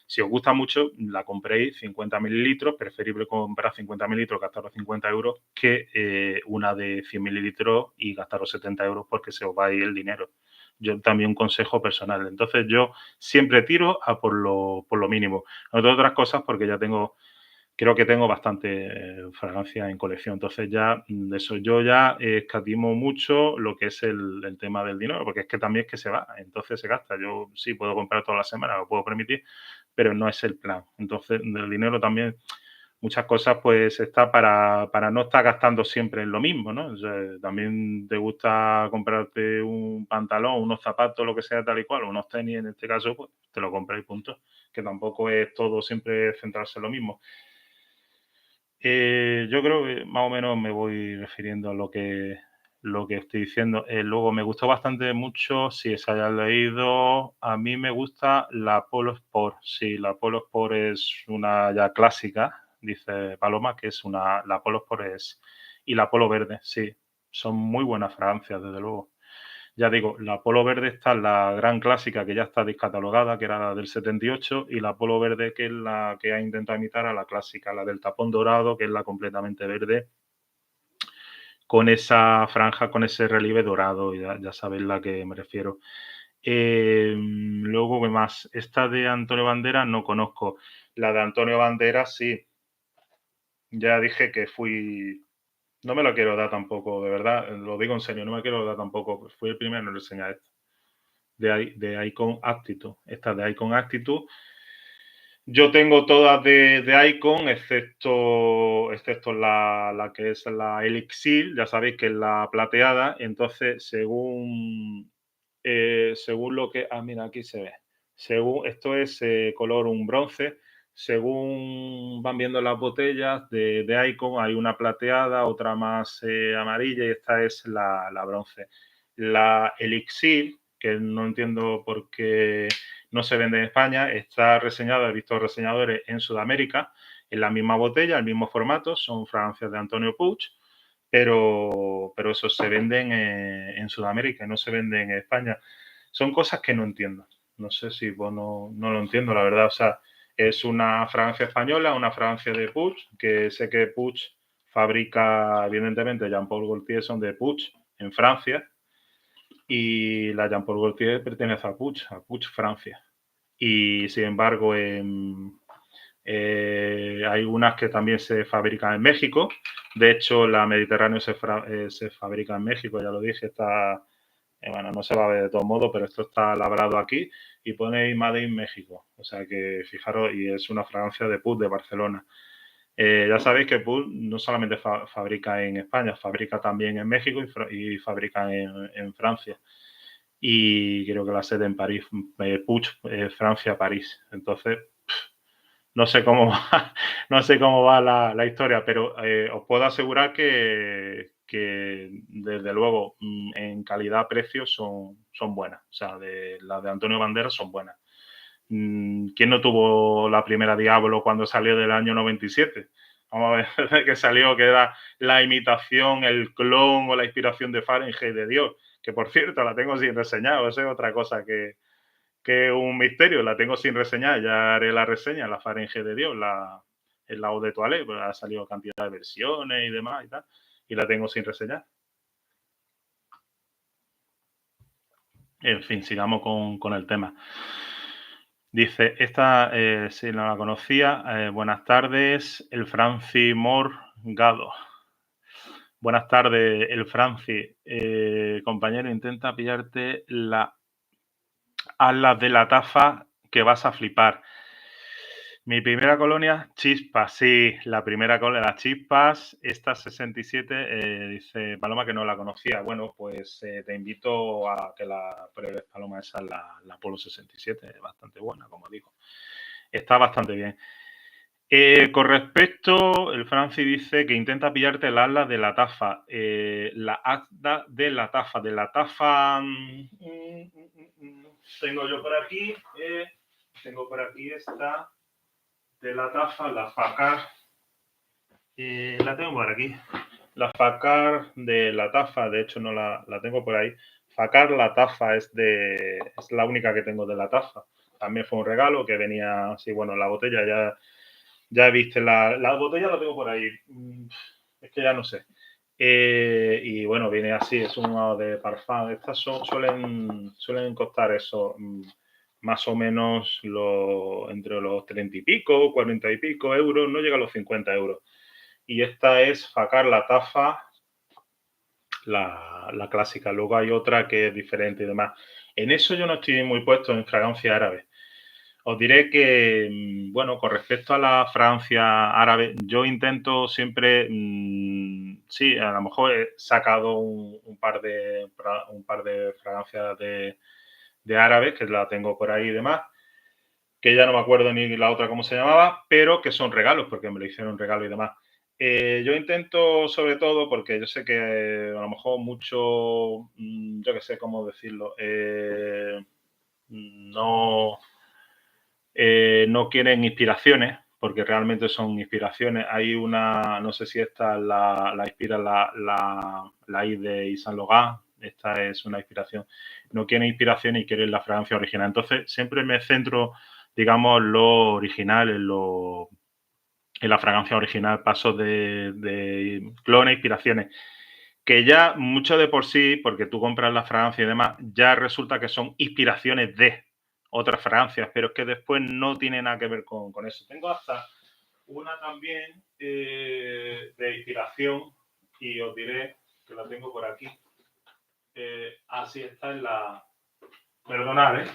si os gusta mucho, la compréis 50 mililitros, preferible comprar 50 mililitros, gastaros 50 euros, que una de 100 mililitros y gastaros 70 euros porque se os va a ir el dinero. Yo también un consejo personal. Entonces, yo siempre tiro a por lo mínimo. No tengo otras cosas porque ya creo que tengo bastante fragancia en colección. Entonces ya de eso yo ya escatimo mucho lo que es el tema del dinero, porque es que también es que se va, entonces se gasta. Yo sí puedo comprar toda la semana, lo puedo permitir, pero no es el plan. Entonces el dinero también, muchas cosas pues está para no estar gastando siempre en lo mismo, ¿no? O sea, también te gusta comprarte un pantalón, unos zapatos, lo que sea, tal y cual, unos tenis en este caso, pues te lo compras y punto. Que tampoco es todo siempre centrarse en lo mismo. Yo creo que más o menos me voy refiriendo a lo que estoy diciendo. Luego me gustó bastante mucho, si se hayas leído, a mí me gusta la Polo Sport. Sí, la Polo Sport es una ya clásica, dice Paloma, que es la Polo Sport y la Polo Verde, sí, son muy buenas fragancias, desde luego. Ya digo, la Polo Verde está la gran clásica que ya está descatalogada, que era la del 78, y la Polo Verde que es la que ha intentado imitar a la clásica, la del tapón dorado, que es la completamente verde, con esa franja, con ese relieve dorado, ya sabéis a la que me refiero. Luego, ¿qué más? Esta de Antonio Banderas no conozco. La de Antonio Banderas sí. Ya dije que fui. No me lo quiero dar tampoco, de verdad, lo digo en serio, no me quiero dar tampoco. Fui el primero en enseñar esto. De Icon Aptitude. Esta de Icon Aptitude. Yo tengo todas de Icon, excepto la que es la Elixir, ya sabéis que es la plateada. Entonces, según lo que. Ah, mira, aquí se ve. Según, esto es color un bronce. Según van viendo las botellas de Icon, hay una plateada, otra más amarilla y esta es la bronce. La Elixir, que no entiendo por qué no se vende en España, está reseñada, he visto reseñadores en Sudamérica, en la misma botella, el mismo formato, son fragancias de Antonio Puig, pero esos se venden en Sudamérica y no se venden en España. Son cosas que no entiendo. No sé si vos no lo entiendo, la verdad. O sea, es una fragancia española, una fragancia de Puig, que sé que Puig fabrica, evidentemente, Jean Paul Gaultier son de Puig en Francia, y la Jean Paul Gaultier pertenece a Puig Francia. Y sin embargo, hay unas que también se fabrican en México. De hecho, la Mediterráneo se fabrica en México, ya lo dije, está, bueno, no se va a ver de todos modos, pero esto está labrado aquí y pone Made in México. O sea que fijaros, y es una fragancia de Puig de Barcelona. Ya sabéis que Puig no solamente fabrica en España, fabrica también en México y fabrica en Francia. Y creo que la sede en París, Puig, Francia, París. Entonces, no sé cómo va, no sé cómo va la historia, pero os puedo asegurar que desde luego, en calidad-precio son buenas. O sea, las de Antonio Banderas son buenas. ¿Quién no tuvo la primera Diablo cuando salió del año 97? Vamos a ver, que salió, que era la imitación, el clon o la inspiración de Fahrenheit de Dios, que por cierto la tengo sin reseñar, o sea, es otra cosa que un misterio, la tengo sin reseñar, ya haré la reseña, la Faringe de Dios, en la Eau de Toilette, pues ha salido cantidad de versiones y demás y tal, y la tengo sin reseñar. En fin, sigamos con el tema. Dice, esta si no la conocía, buenas tardes, el Franci Morgado. Buenas tardes, el Franci. Compañero, intenta pillarte alas de la taza que vas a flipar. Mi primera colonia, Chispas, sí, la primera colonia, las Chispas, esta 67, dice Paloma que no la conocía. Bueno, pues te invito a que la pruebes, Paloma, esa es la Polo 67, es bastante buena, como digo. Está bastante bien. Con respecto, el Franci dice que intenta pillarte el ala de la tafa. La asda de la tafa. De la tafa. Tengo yo por aquí. Tengo por aquí esta. De la tafa, la Facar. La tengo por aquí. La Facar de la tafa, de hecho no la tengo por ahí. Facar la tafa es la única que tengo de la tafa. También fue un regalo que venía, sí, bueno, la botella ya viste, la botella la tengo por ahí. Es que ya no sé. Y bueno, viene así, es un de parfum. Estas suelen costar eso, más o menos entre los 30 y pico, 40 y pico euros, no llega a los 50 euros. Y esta es Facar la tafa, la clásica. Luego hay otra que es diferente y demás. En eso yo no estoy muy puesto en fragancia árabe. Os diré que, bueno, con respecto a la fragancia árabe, yo intento siempre, sí, a lo mejor he sacado un par de fragancias de árabes, que la tengo por ahí y demás, que ya no me acuerdo ni la otra cómo se llamaba, pero que son regalos, porque me lo hicieron regalo y demás. Yo intento, sobre todo, porque yo sé que a lo mejor mucho, yo que sé cómo decirlo, no quieren inspiraciones, porque realmente son inspiraciones. Hay una, no sé si esta la inspira la I de Yves Saint Laurent, esta es una inspiración. No quieren inspiración y quieren la fragancia original. Entonces, siempre me centro, digamos, lo original, en la fragancia original, paso de clones, inspiraciones. que ya mucho de por sí, porque tú compras la fragancia y demás, ya resulta que son inspiraciones de otras fragancias, pero es que después no tiene nada que ver con eso. Tengo hasta una también de inspiración y os diré que la tengo por aquí. Así está en la... Perdonad, ¿eh?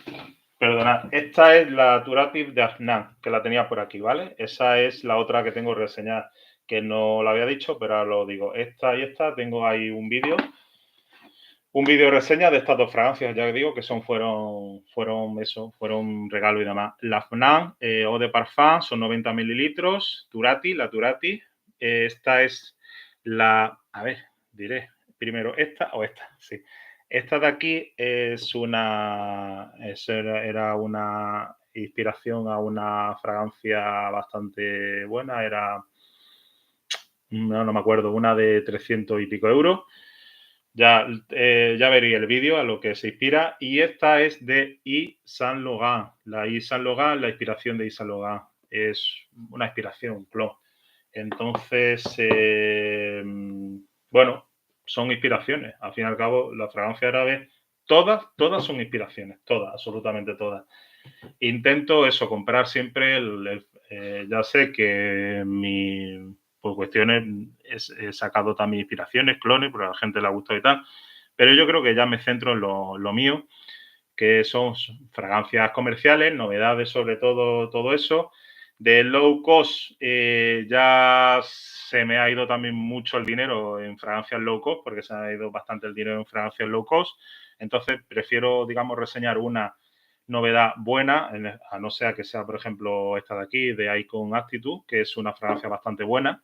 Perdonad. Esta es la Turatif de Afnan, que la tenía por aquí, ¿vale? Esa es la otra que tengo reseñada, que no la había dicho, pero ahora lo digo. Esta y esta, tengo ahí un vídeo reseña de estas dos fragancias, ya que digo que fueron regalo y demás. La Fnan Eau de Parfum son 90 mililitros, la Turati. Esta es la, a ver, diré primero esta o esta, sí. Esta de aquí era una inspiración a una fragancia bastante buena, no me acuerdo, una de 300 y pico euros. Ya veréis el vídeo a lo que se inspira. Y esta es de Yves Saint Laurent. La Yves Saint Laurent, la inspiración de Yves Saint Laurent. Es una inspiración, un clon. Entonces, bueno, son inspiraciones. Al fin y al cabo, la fragancia árabe, todas son inspiraciones. Todas, absolutamente todas. Intento eso, comprar siempre ya sé que por cuestiones he sacado también inspiraciones, clones, porque a la gente le ha gustado y tal, pero yo creo que ya me centro en lo mío, que son fragancias comerciales, novedades sobre todo eso. De low cost ya se me ha ido también mucho el dinero en fragancias low cost, porque se ha ido bastante el dinero en fragancias low cost. Entonces prefiero, digamos, reseñar una novedad buena, a no ser que sea, por ejemplo, esta de aquí, de Icon Attitude, que es una fragancia bastante buena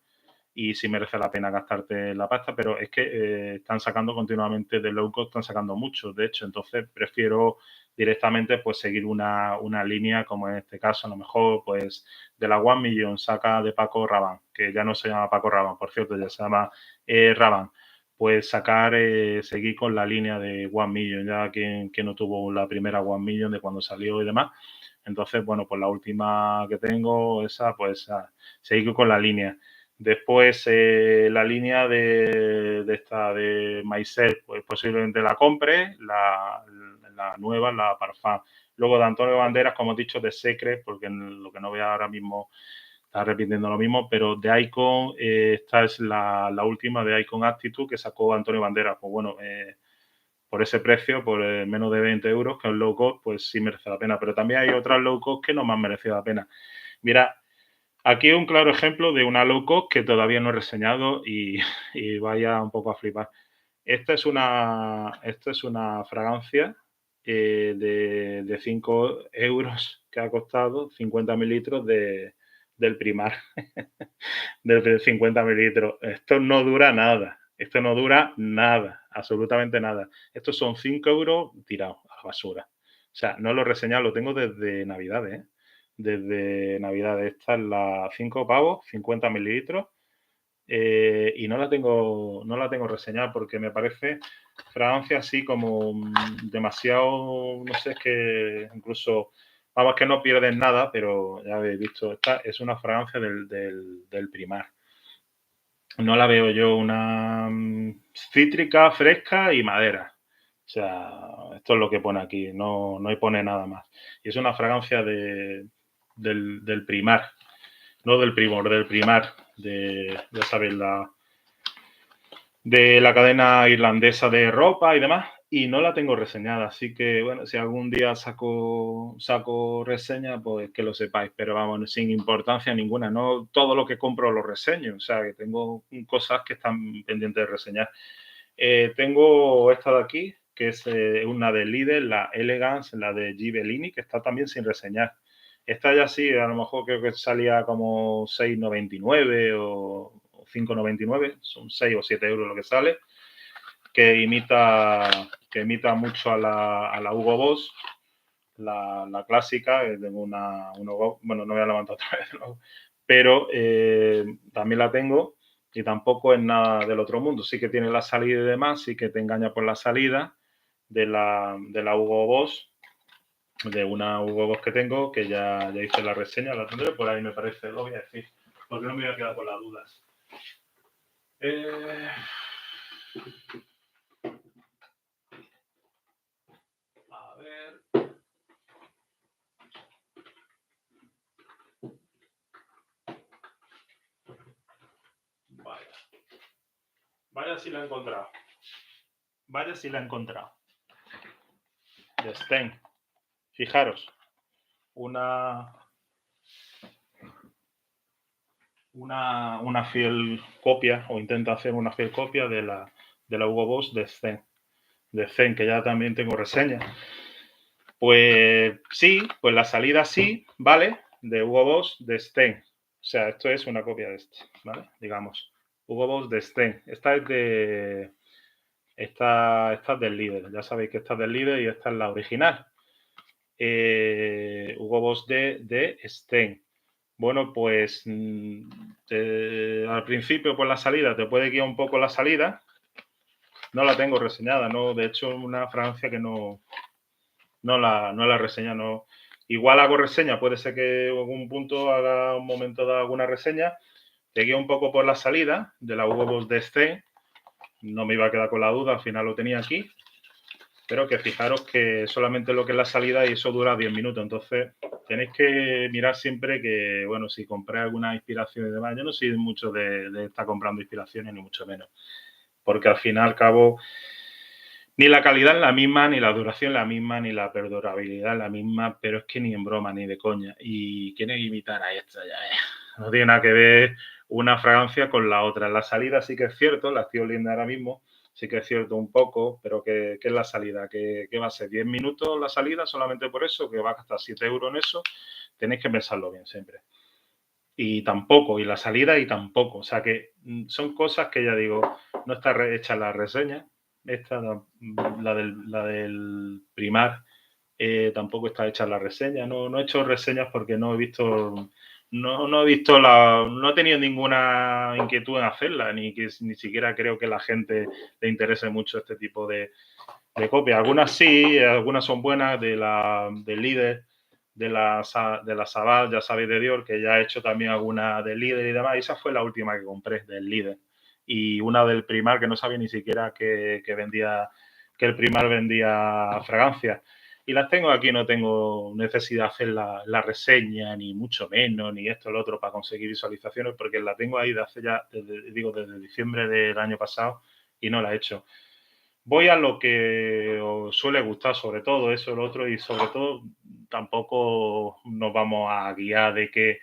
y sí merece la pena gastarte la pasta, pero es que están sacando continuamente de low cost, están sacando mucho, de hecho, entonces prefiero directamente pues seguir una línea como en este caso, a lo mejor pues de la One Million saca de Paco Rabanne, que ya no se llama Paco Rabanne, por cierto, ya se llama Rabanne, pues seguir con la línea de One Million, ya que no tuvo la primera One Million de cuando salió y demás. Entonces, bueno, pues la última que tengo, esa, pues seguir con la línea. Después, la línea de esta de Maicel, pues posiblemente la compre, la nueva, la Parfum. Luego de Antonio Banderas, como he dicho, de Secret, porque lo que no veo ahora mismo está repitiendo lo mismo, pero de Icon, esta es la última de Icon Attitude que sacó Antonio Banderas. Pues bueno, por ese precio, por menos de 20 euros, que es low cost, pues sí merece la pena. Pero también hay otras low cost que no me han merecido la pena. Mira, aquí un claro ejemplo de una low cost que todavía no he reseñado y vaya un poco a flipar. Esta es una fragancia de 5 euros que ha costado 50 mililitros del Primar. De 50 mililitros. Esto no dura nada. Esto no dura nada. Absolutamente nada. Estos son 5 euros tirados a la basura. O sea, no lo he reseñado, lo tengo desde Navidad, ¿eh? Desde Navidad. Esta es la 5 pavos, 50 mililitros. Y no la tengo reseñada porque me parece fragancia así como demasiado, no sé, es que incluso, vamos, que no pierden nada, pero ya habéis visto, esta es una fragancia del Primar. No la veo yo una cítrica, fresca y madera. O sea, esto es lo que pone aquí, no pone nada más. Y es una fragancia del Primar, no del Primor, del Primar, ya sabéis, de la cadena irlandesa de ropa y demás, y no la tengo reseñada. Así que, bueno, si algún día saco reseña, pues que lo sepáis, pero vamos, sin importancia ninguna. No todo lo que compro lo reseño, o sea, que tengo cosas que están pendientes de reseñar. Tengo esta de aquí, que es una de Lidl, la Elegance, la de G. Bellini, que está también sin reseñar. Esta ya sí, a lo mejor creo que salía como 6,99 o 5,99, son 6 o 7 euros lo que sale, que imita mucho a la Hugo Boss, la clásica, tengo bueno, no voy a levantar otra vez, ¿no? Pero también la tengo y tampoco es nada del otro mundo. Sí que tiene la salida y demás, sí que te engaña por la salida de la Hugo Boss, de una Hugo Boss que tengo, que ya hice la reseña, la tendré por ahí, me parece, lo voy a decir, porque no me voy a quedar con las dudas. vaya si la he encontrado. Vaya si la he encontrado. De Sten. Fijaros. Una fiel copia, o intenta hacer una fiel copia de la Hugo Boss de Zen, que ya también tengo reseña. Pues sí, pues la salida sí, ¿vale? De Hugo Boss de Sten. O sea, esto es una copia de este, ¿vale? Digamos, Hugo Boss de Sten. Esta es de... Esta es del líder. Ya sabéis que esta es del líder y esta es la original. Hugo Boss de Sten. Bueno, pues al principio, pues la salida, te puede guiar un poco la salida. No la tengo reseñada, ¿no? De hecho, una fragancia que no la reseña, no. Igual hago reseña, puede ser que en algún punto haga un momento de alguna reseña. Te guía un poco por la salida de la Hugo Boss de Sten. No me iba a quedar con la duda, al final lo tenía aquí. Pero que fijaros que solamente lo que es la salida y eso dura 10 minutos. Entonces, tenéis que mirar siempre que, bueno, si compráis alguna inspiración y demás, yo no soy mucho de estar comprando inspiraciones, ni mucho menos. Porque al fin y al cabo, ni la calidad es la misma, ni la duración es la misma, ni la perdurabilidad es la misma, pero es que ni en broma, ni de coña. Y quieren imitar a esta, ya no tiene nada que ver una fragancia con la otra. La salida sí que es cierto, la estoy oliendo ahora mismo, sí que es cierto un poco, pero ¿qué es la salida? ¿Qué va a ser? ¿10 minutos la salida solamente por eso? ¿Que va a gastar 7 euros en eso? Tenéis que pensarlo bien siempre. Y tampoco, y la salida y tampoco. O sea que son cosas que ya digo, no está hecha la reseña. Esta, la del Primar, tampoco está hecha la reseña. No he hecho reseñas porque no he visto... No he visto no he tenido ninguna inquietud en hacerla, ni siquiera creo que a la gente le interese mucho este tipo de copias. Algunas sí, algunas son buenas, del líder, de la Sabat, ya sabéis, de Dior, que ya he hecho también alguna del líder y demás. Y esa fue la última que compré, del líder. Y una del Primar, que no sabía ni siquiera que el Primar vendía fragancias. Y las tengo aquí, no tengo necesidad de hacer la reseña, ni mucho menos, ni esto, lo otro, para conseguir visualizaciones, porque la tengo ahí desde diciembre del año pasado y no la he hecho. Voy a lo que os suele gustar, sobre todo eso, lo otro, y sobre todo tampoco nos vamos a guiar de que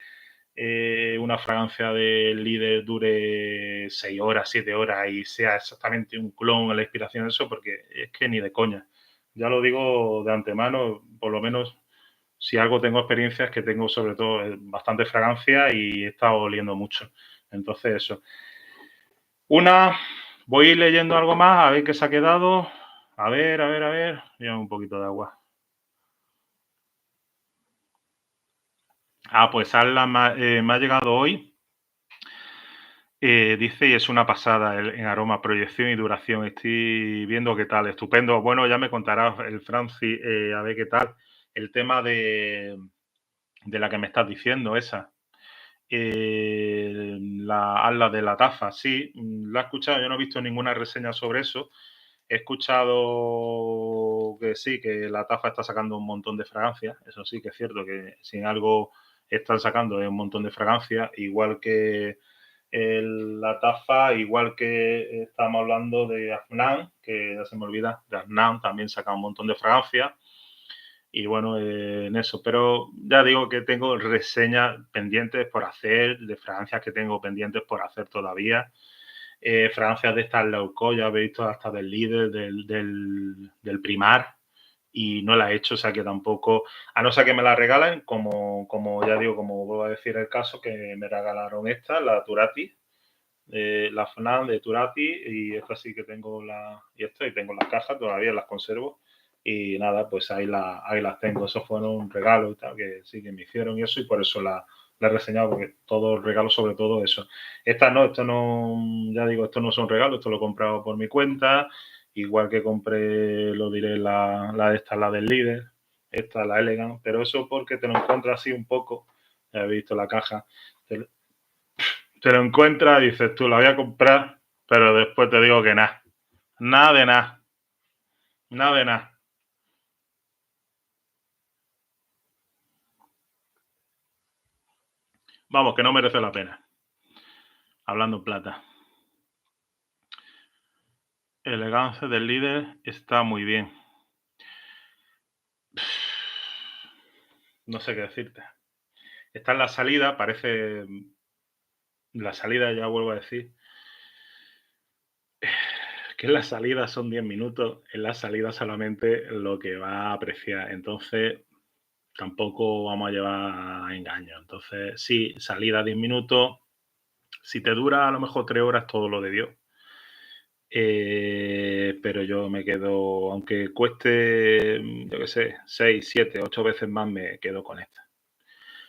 una fragancia de líder dure 6 horas, 7 horas y sea exactamente un clon en la inspiración de eso, porque es que ni de coña. Ya lo digo de antemano, por lo menos si algo tengo experiencia es que tengo sobre todo bastante fragancia y he estado oliendo mucho. Entonces eso. Voy a ir leyendo algo más, a ver qué se ha quedado. A ver. Lleva un poquito de agua. Pues Arla me ha llegado hoy. Dice, y es una pasada en aroma, proyección y duración. Estoy viendo qué tal. Estupendo. Bueno, ya me contarás el Francis, a ver qué tal. El tema de la que me estás diciendo, esa. La Atlas de la taza, sí, la he escuchado, yo no he visto ninguna reseña sobre eso. He escuchado que sí, que la taza está sacando un montón de fragancias, eso sí que es cierto, que sin algo están sacando un montón de fragancias, igual que la taza, igual que estamos hablando de Afnan, que ya se me olvida, de Afnan también saca un montón de fragancias. Y bueno, en eso, pero ya digo que tengo reseñas pendientes por hacer, de fragancias que tengo pendientes por hacer todavía. Fragancias de estas Leuco, ya habéis visto hasta del líder, del Primar, y no la he hecho, o sea que tampoco, a no ser que me la regalen, como ya digo, como vuelvo a decir el caso, que me regalaron esta, la Turati, la FNAC de Turati, y esta sí que tengo y tengo las cajas, todavía las conservo. Y nada, pues ahí las tengo. Eso fue un regalo y tal, que sí que me hicieron y eso, y por eso la he reseñado, porque todo regalo, sobre todo eso. Esto no, ya digo, esto no son regalos, esto lo he comprado por mi cuenta, igual que compré, lo diré, la del líder, esta, la Elegant, pero eso porque te lo encuentras así un poco, ya he visto la caja, te lo encuentras y dices tú, la voy a comprar, pero después te digo que nada, nada de nada, nada de nada. Vamos, que no merece la pena. Hablando en plata. Elegancia del líder está muy bien. No sé qué decirte. Está en la salida, parece. La salida, ya vuelvo a decir, que en la salida son 10 minutos, en la salida solamente lo que va a apreciar. Entonces, tampoco vamos a llevar a engaño. Entonces, sí, salida 10 minutos. Si te dura a lo mejor 3 horas, todo lo de Dios. Pero yo me quedo, aunque cueste, yo qué sé, 6, 7, 8 veces más, me quedo con esta.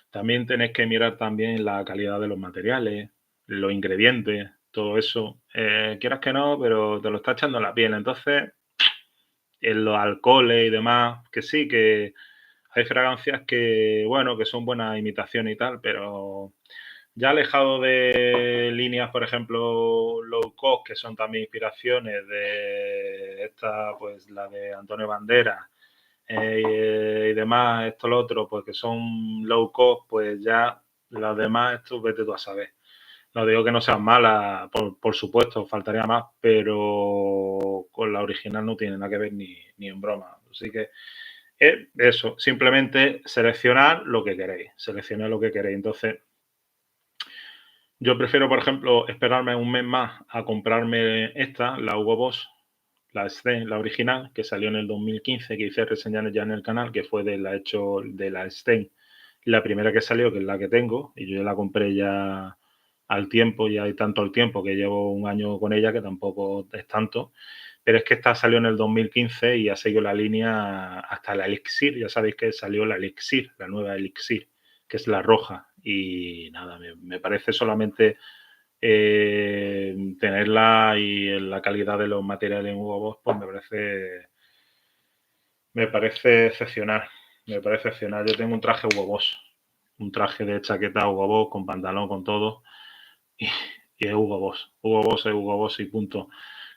También tenés que mirar también la calidad de los materiales, los ingredientes, todo eso. Quieras que no, pero te lo está echando en la piel. Entonces, en los alcoholes y demás, que sí, que hay fragancias que, bueno, que son buenas imitaciones y tal, pero ya alejado de líneas, por ejemplo, low cost, que son también inspiraciones de esta, pues la de Antonio Banderas y demás, esto, lo otro, pues que son low cost, pues ya las demás, esto vete tú a saber. No digo que no sean malas, por supuesto, faltaría más, pero con la original no tiene nada que ver ni en broma. Así que eso, simplemente seleccionar lo que queréis, seleccionar lo que queréis. Entonces, yo prefiero, por ejemplo, esperarme un mes más a comprarme esta, la Hugo Boss, la Sten, la original, que salió en el 2015, que hice reseñas ya en el canal, que fue de la hecho de la Sten, la primera que salió, que es la que tengo, y yo la compré ya al tiempo, ya hay tanto al tiempo que llevo un año con ella, que tampoco es tanto, pero es que esta salió en el 2015 y ha seguido la línea hasta la Elixir, ya sabéis que salió la Elixir, la nueva Elixir, que es la roja, y nada, me parece solamente tenerla y la calidad de los materiales en Hugo Boss, pues me parece excepcional. Me parece excepcional. Yo tengo un traje Hugo Boss, un traje de chaqueta Hugo Boss, con pantalón, con todo, y, y es Hugo Boss. Hugo Boss es Hugo Boss y punto.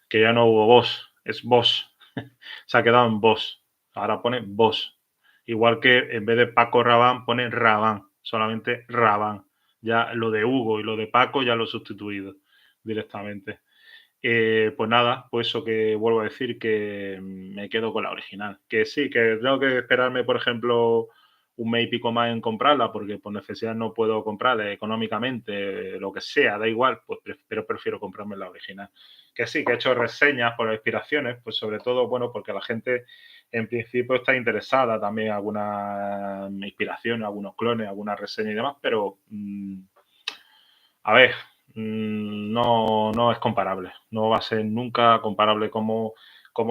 Que ya no Hugo Boss, es Boss. Se ha quedado en Boss. Ahora pone Boss. Igual que en vez de Paco Rabanne pone Rabanne, solamente Rabanne. Ya lo de Hugo y lo de Paco ya lo he sustituido directamente. Pues nada, pues eso que vuelvo a decir, que me quedo con la original. Que sí, que tengo que esperarme, por ejemplo, un mes y pico más en comprarla, porque por necesidad no puedo comprarla económicamente, lo que sea, da igual, pues pero prefiero comprarme la original. Que sí, que he hecho reseñas por inspiraciones, pues sobre todo, bueno, porque la gente en principio está interesada también en alguna inspiración, algunos clones, alguna reseña y demás, pero a ver, no es comparable. No va a ser nunca comparable como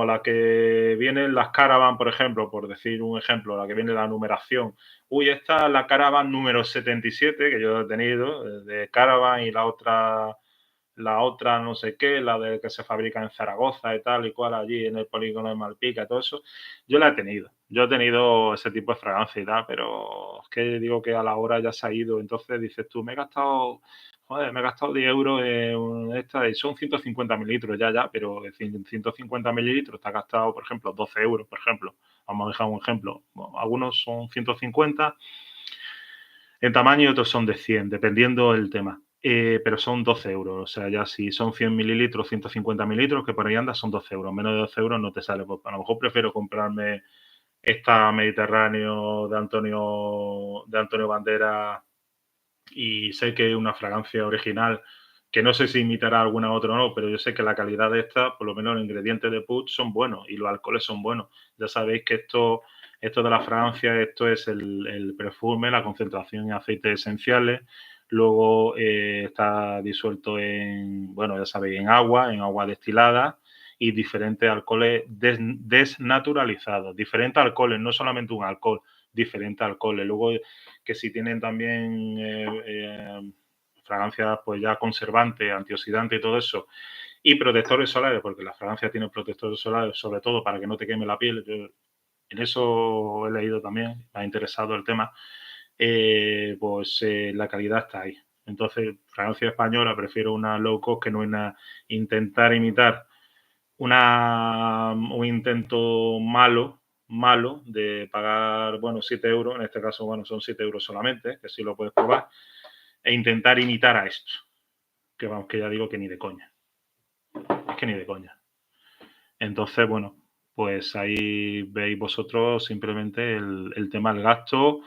la que viene en las Caravan, por ejemplo, por decir un ejemplo, la que viene la numeración. Uy, esta es la Caravan número 77, que yo he tenido, de Caravan, y la otra no sé qué, la de que se fabrica en Zaragoza y tal y cual, allí en el polígono de Malpica y todo eso. Yo la he tenido. Yo he tenido ese tipo de fragancia y tal, pero es que digo que a la hora ya se ha ido. Entonces dices tú, me he gastado 10 euros en esta y son 150 mililitros ya, pero 150 mililitros te has gastado, por ejemplo, 12 euros, por ejemplo. Vamos a dejar un ejemplo. Bueno, algunos son 150 en tamaño y otros son de 100, dependiendo del tema. Pero son 12 euros. O sea, ya si son 100 mililitros, 150 mililitros, que por ahí anda, son 12 euros. Menos de 12 euros no te sale. Pues a lo mejor prefiero comprarme esta Mediterráneo de Antonio Banderas, y sé que es una fragancia original, que no sé si imitará alguna otra o no, pero yo sé que la calidad de esta, por lo menos los ingredientes de Puig son buenos y los alcoholes son buenos. Ya sabéis que esto de la fragancia, esto es el perfume, la concentración en aceites esenciales, luego está disuelto bueno, ya sabéis, en agua destilada, y diferentes alcoholes desnaturalizados, diferentes alcoholes, no solamente un alcohol, diferentes alcoholes. Luego que si tienen también fragancias pues ya conservantes, antioxidantes y todo eso, y protectores solares, porque las fragancias tienen protectores solares, sobre todo para que no te queme la piel. Yo en eso he leído también, me ha interesado el tema. Pues la calidad está ahí. Entonces, fragancia española, prefiero una low cost que no intentar imitar un intento malo de pagar, bueno, 7 euros, en este caso, bueno, son 7 euros solamente, que sí lo puedes probar, e intentar imitar a esto, que vamos, que ya digo que ni de coña, es que ni de coña. Entonces, bueno, pues ahí veis vosotros simplemente el tema del gasto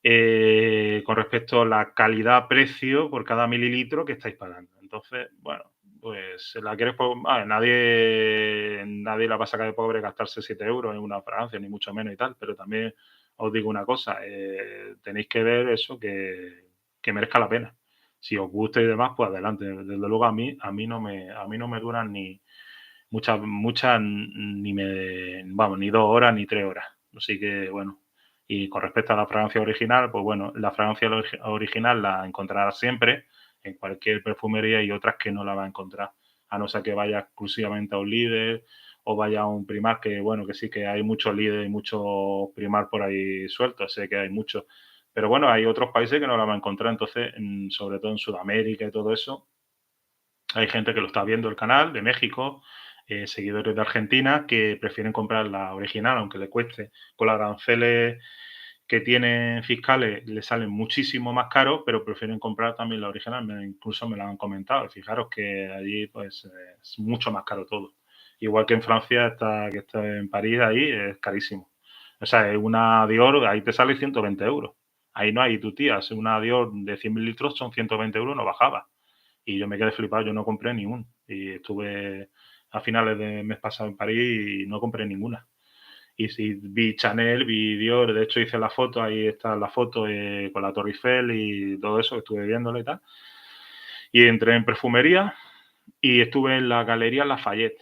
con respecto a la calidad-precio por cada mililitro que estáis pagando. Entonces, bueno, pues la quieres, nadie la va a sacar de pobre gastarse 7 euros en una fragancia, ni mucho menos y tal, pero también os digo una cosa, tenéis que ver eso que merezca la pena. Si os gusta y demás, pues adelante. Desde luego a mí no me duran ni muchas ni 2 horas ni 3 horas. Así que, bueno. Y con respecto a la fragancia original, pues bueno, la fragancia original la encontrarás siempre en cualquier perfumería y otras que no la va a encontrar. A no ser que vaya exclusivamente a un líder o vaya a un Primark, que bueno, que sí que hay muchos líderes y muchos Primark por ahí sueltos, sé que hay muchos. Pero bueno, hay otros países que no la va a encontrar, entonces, sobre todo en Sudamérica y todo eso, hay gente que lo está viendo el canal de México, seguidores de Argentina, que prefieren comprar la original, aunque le cueste. Con los aranceles que tienen fiscales le salen muchísimo más caros, pero prefieren comprar también la original. Incluso me lo han comentado. Fijaros que allí pues es mucho más caro todo. Igual que en Francia, que está en París, ahí es carísimo. O sea, es una Dior, ahí te sale 120 euros. Ahí no hay tu tía, es una Dior de 100 mililitros, son 120 euros, no bajaba. Y yo me quedé flipado, yo no compré ni un. Y estuve a finales del mes pasado en París y no compré ninguna. Y sí, vi Chanel, vi Dior, de hecho hice la foto, ahí está la foto con la Torre Eiffel y todo eso, estuve viéndolo y tal. Y entré en perfumería y estuve en la Galería Lafayette.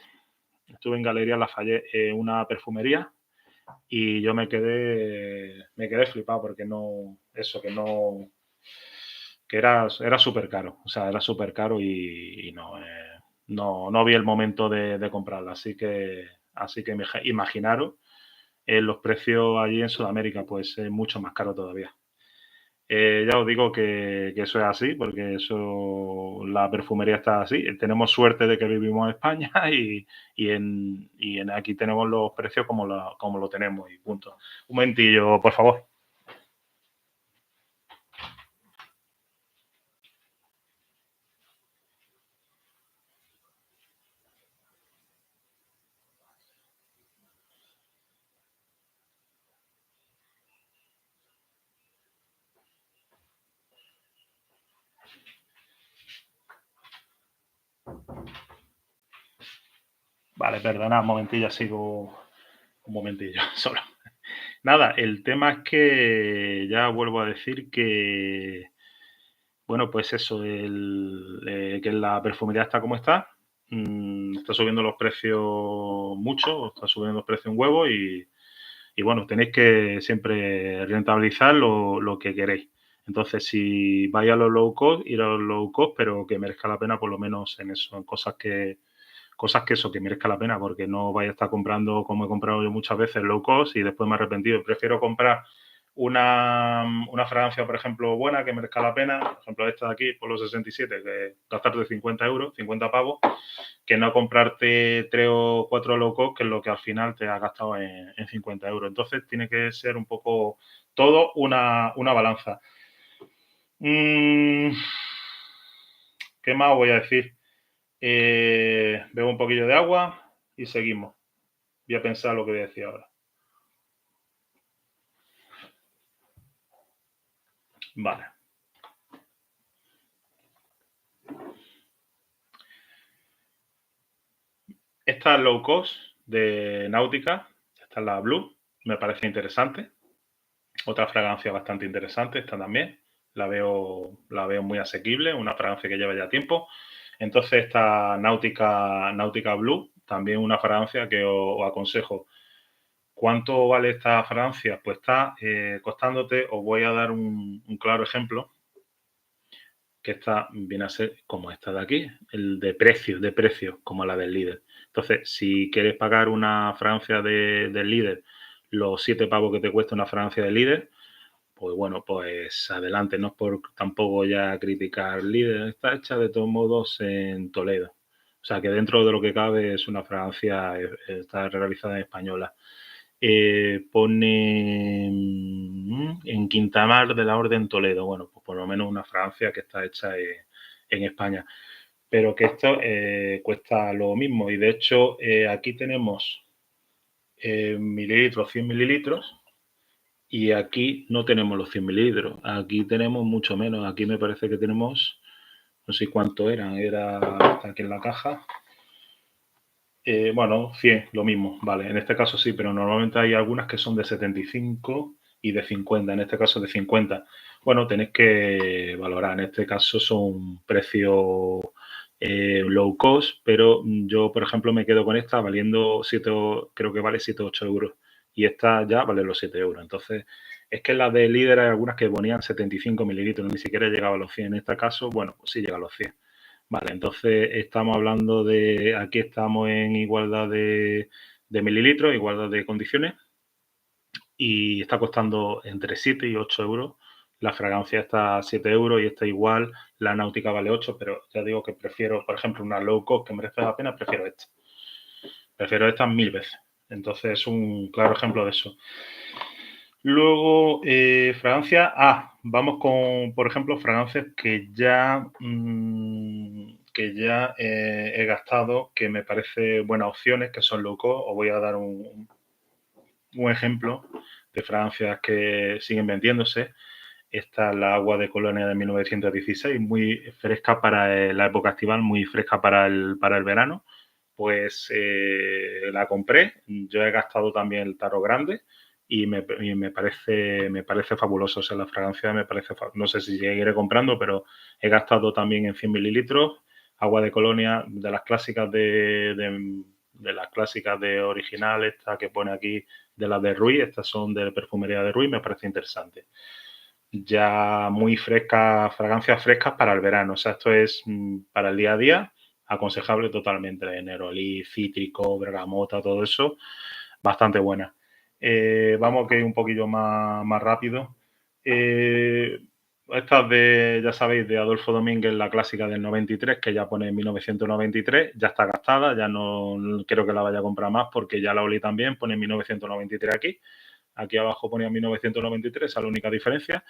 Estuve en Galería Lafayette, una perfumería, y yo me quedé flipado porque no, eso, que no, que era súper caro, o sea, era súper caro y no, no vi el momento de comprarla, así que imaginaros los precios allí en Sudamérica, pues es mucho más caro todavía. Ya os digo que eso es así, porque eso, la perfumería está así. Tenemos suerte de que vivimos en España y aquí tenemos los precios como lo tenemos y punto. Un momentillo, por favor. Vale, perdona, un momentillo, sigo un momentillo solo. Nada, el tema es que ya vuelvo a decir que, bueno, pues eso, que la perfumería está como está, está subiendo los precios mucho, está subiendo los precios un huevo y bueno, tenéis que siempre rentabilizar lo que queréis. Entonces, si vais a los low cost, ir a los low cost, pero que merezca la pena por lo menos en eso, en cosas que eso, que merezca la pena, porque no vais a estar comprando como he comprado yo muchas veces low cost y después me he arrepentido. Prefiero comprar una fragancia, por ejemplo, buena, que merezca la pena, por ejemplo, esta de aquí, por los 67, que gastarte 50 euros, 50 pavos, que no comprarte 3 o 4 low cost, que es lo que al final te has gastado en 50 euros. Entonces, tiene que ser un poco todo una balanza. Mm, ¿Qué más voy a decir? Bebo un poquillo de agua y seguimos. Voy a pensar lo que voy a decir ahora. Vale. Esta es low cost de Náutica. Esta es la Blue. Me parece interesante. Otra fragancia bastante interesante, esta también. La veo muy asequible, una fragancia que lleva ya tiempo. Entonces, esta Náutica Blue, también una fragancia que os aconsejo. ¿Cuánto vale esta fragancia? Pues está costándote, os voy a dar un claro ejemplo, que esta viene a ser como esta de aquí, el de precio, como la del líder. Entonces, si quieres pagar una fragancia del líder, los 7 pavos que te cuesta una fragancia del líder, pues bueno, pues adelante, no es por tampoco ya criticar líder, está hecha de todos modos en Toledo. O sea que dentro de lo que cabe es una fragancia, está realizada en española. Pone en Quintamar de la Orden Toledo. Bueno, pues por lo menos una fragancia que está hecha en España. pero que esto cuesta lo mismo. Y de hecho, aquí tenemos mililitros, 100 mililitros, y aquí no tenemos los 100 mililitros. Aquí tenemos mucho menos. Aquí me parece que tenemos, no sé cuánto eran, era hasta aquí en la caja. Bueno, 100, lo mismo, vale. En este caso sí, pero normalmente hay algunas que son de 75 y de 50. En este caso de 50. Bueno, tenéis que valorar. En este caso son precios low cost, pero yo, por ejemplo, me quedo con esta valiendo 7, creo que vale 7 o 8 euros. Y esta ya vale los 7 euros. Entonces, es que las de líder hay algunas que ponían 75 mililitros, ni siquiera llegaba a los 100. En este caso, bueno, pues sí llega a los 100. Vale, entonces estamos hablando de, aquí estamos en igualdad de mililitros, igualdad de condiciones, y está costando entre 7 y 8 euros. La fragancia está a 7 euros y está igual, la náutica vale 8, pero ya digo que prefiero, por ejemplo, una low cost que merece la pena, prefiero esta. Prefiero esta 1000 veces. Entonces es un claro ejemplo de eso. Luego, fragancia. Vamos con, por ejemplo, fragancias que ya he gastado, que me parece buenas opciones, que son low cost. Os voy a dar un ejemplo de fragancias que siguen vendiéndose. Esta es la agua de Colonia de 1916, muy fresca para la época estival, muy fresca para el verano. Pues la compré. Yo he gastado también el tarro grande y me parece fabuloso. O sea, la fragancia me parece, no sé si seguiré comprando, pero he gastado también en 100 mililitros. Agua de Colonia, de las clásicas de las clásicas de original, esta que pone aquí de las de Ruiz, estas son de perfumería de Ruiz, me parece interesante. Ya muy frescas, fragancias frescas para el verano. O sea, esto es para el día a día, aconsejable totalmente. Nerolí, cítrico, bergamota, todo eso, bastante buena. Vamos que ir un poquillo más rápido. Esta de, ya sabéis, de Adolfo Domínguez, la clásica del 93, que ya pone en 1993, ya está gastada, ya no creo que la vaya a comprar más porque ya la olí también, pone en 1993 aquí. Aquí abajo ponía 1993, esa es la única diferencia.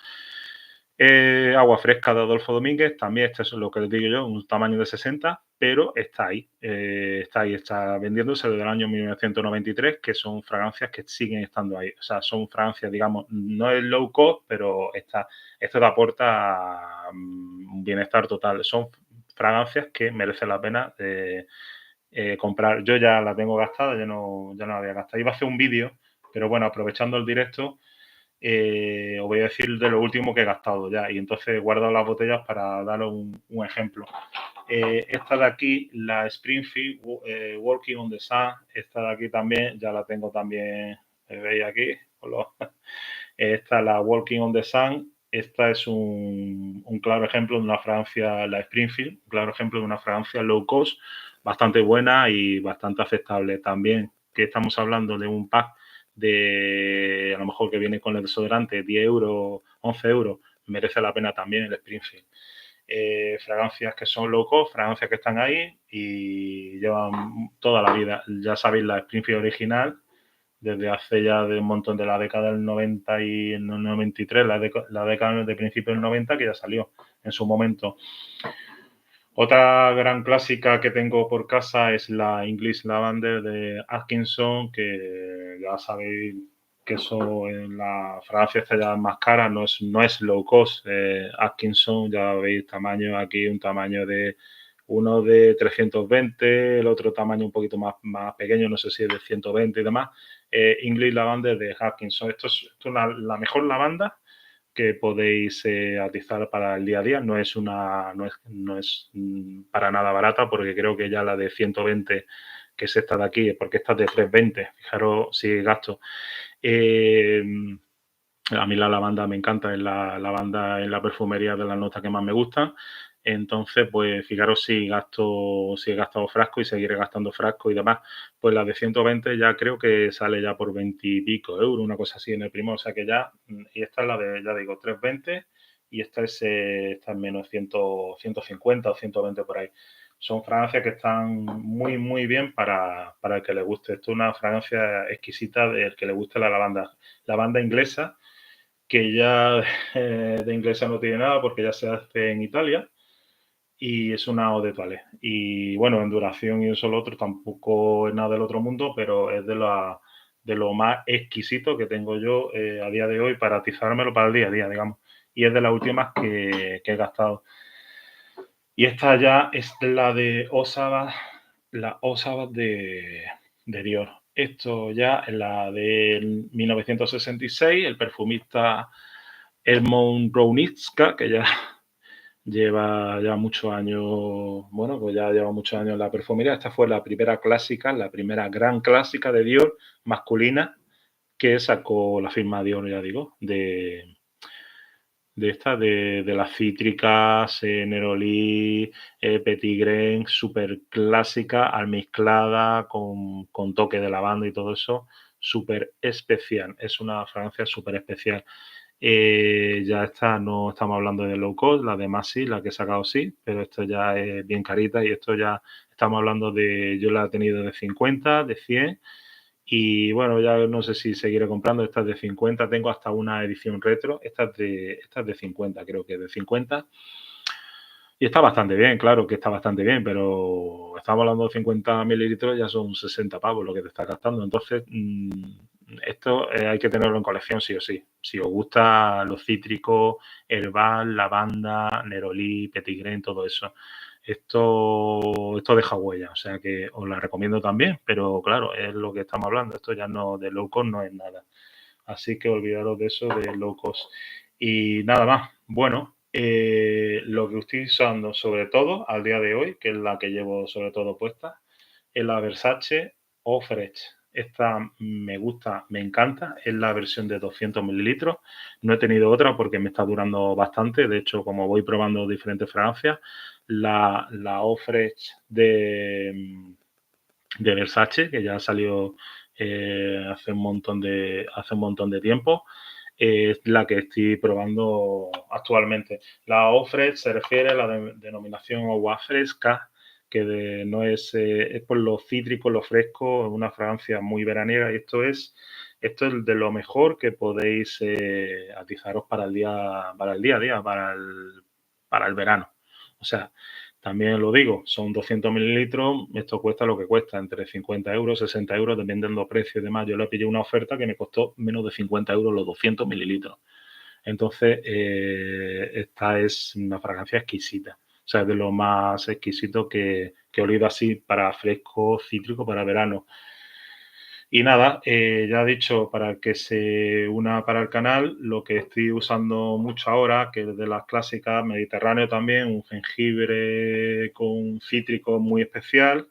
Agua fresca de Adolfo Domínguez, también este es lo que les digo yo, un tamaño de 60, pero está ahí, está vendiéndose desde el año 1993, que son fragancias que siguen estando ahí. O sea, son fragancias, digamos, no es low cost, pero esto te aporta un bienestar total. Son fragancias que merecen la pena comprar. Yo ya la tengo gastada, ya no la había gastado. Iba a hacer un vídeo, pero bueno, aprovechando el directo, os voy a decir de lo último que he gastado ya y entonces he guardado las botellas para daros un ejemplo. Esta de aquí, la Springfield Walking on the Sun, esta de aquí también, ya la tengo también, veis aquí, esta la Walking on the Sun, esta es un claro ejemplo de una fragancia, la Springfield, un claro ejemplo de una fragancia low cost, bastante buena y bastante aceptable también, que estamos hablando de un pack de, a lo mejor que viene con el desodorante, 10 euros, 11 euros, merece la pena también el Springfield. Fragancias que son low cost, fragancias que están ahí y llevan toda la vida. Ya sabéis, la Springfield original, desde hace ya de un montón de la década del 90 y el 93, la década de principio del 90, que ya salió en su momento. Otra gran clásica que tengo por casa es la English Lavender de Atkinson, que ya sabéis que eso en la fragancia está ya más cara, no es low cost. Atkinson, ya veis, tamaño aquí, un tamaño de uno de 320, el otro tamaño un poquito más pequeño, no sé si es de 120 y demás. English Lavender de Atkinson. Esto es la mejor lavanda que podéis atizar para el día a día. No es para nada barata, porque creo que ya la de 120, que es esta de aquí, porque esta es de 320, fijaros si gasto. A mí la lavanda me encanta, es la lavanda en la perfumería de las notas que más me gustan. Entonces, pues fijaros si he gastado frasco y seguiré gastando frasco y demás. Pues la de 120 ya creo que sale ya por 20 y pico euros, una cosa así en el primo. O sea que ya, y esta es la de, ya digo, 320 y esta es menos 150 o 120 por ahí. Son fragancias que están muy bien para el que le guste. Esto es una fragancia exquisita del que le guste la lavanda. Lavanda inglesa, que ya de inglesa no tiene nada porque ya se hace en Italia, y es una eau de toilette. Y bueno, en duración y eso lo otro tampoco es nada del otro mundo, pero es de lo más exquisito que tengo yo a día de hoy para atizármelo para el día a día, digamos. Y es de las últimas que he gastado. Y esta ya es la de Osaba, la Osaba de Dior. Esto ya es la de 1966, el perfumista Edmond Rounitska, que ya lleva ya muchos años, bueno, pues ya lleva muchos años en la perfumería. Esta fue la primera clásica, la primera gran clásica de Dior masculina que sacó la firma Dior, ya digo, de las cítricas, Neroli, Petit Grain, súper clásica, almizclada con toque de lavanda y todo eso, súper especial. Es una fragancia súper especial. Ya está, no estamos hablando de low cost, la demás sí, la que he sacado sí, pero esto ya es bien carita y esto ya estamos hablando de, yo la he tenido de 50, de 100 y bueno, ya no sé si seguiré comprando, estas de 50, tengo hasta una edición retro, estas de 50, creo que de 50. Y está bastante bien, claro que está bastante bien, pero estamos hablando de 50 mililitros, ya son 60 pavos lo que te está gastando. Entonces, esto hay que tenerlo en colección sí o sí. Si os gusta los cítricos, herbal, lavanda, nerolí, petit grain, todo eso. Esto deja huella, o sea que os la recomiendo también, pero claro, es lo que estamos hablando. Esto ya no, de low cost no es nada. Así que olvidaros de eso, de low cost. Y nada más. Bueno, lo que estoy usando sobre todo al día de hoy, que es la que llevo sobre todo puesta, es la Versace Eau Fresh. Esta me gusta, me encanta. Es la versión de 200 mililitros. No he tenido otra porque me está durando bastante. De hecho, como voy probando diferentes fragancias, la Eau Fresh de Versace, que ya salió hace un montón de tiempo, es la que estoy probando actualmente. La eau fraiche se refiere a la denominación agua fresca, que no es, es por lo cítrico, lo fresco, una fragancia muy veraniega y esto es de lo mejor que podéis atizaros para el día a día, para el verano. O sea, también lo digo, son 200 mililitros, esto cuesta lo que cuesta, entre 50 euros, 60 euros, dependiendo del precio y demás. Yo le pillé una oferta que me costó menos de 50 euros los 200 mililitros. Entonces, esta es una fragancia exquisita. O sea, es de lo más exquisito que he olido así para fresco, cítrico, para verano. Y nada, ya he dicho, para que se una para el canal, lo que estoy usando mucho ahora, que es de las clásicas, mediterráneo también, un jengibre con cítrico muy especial,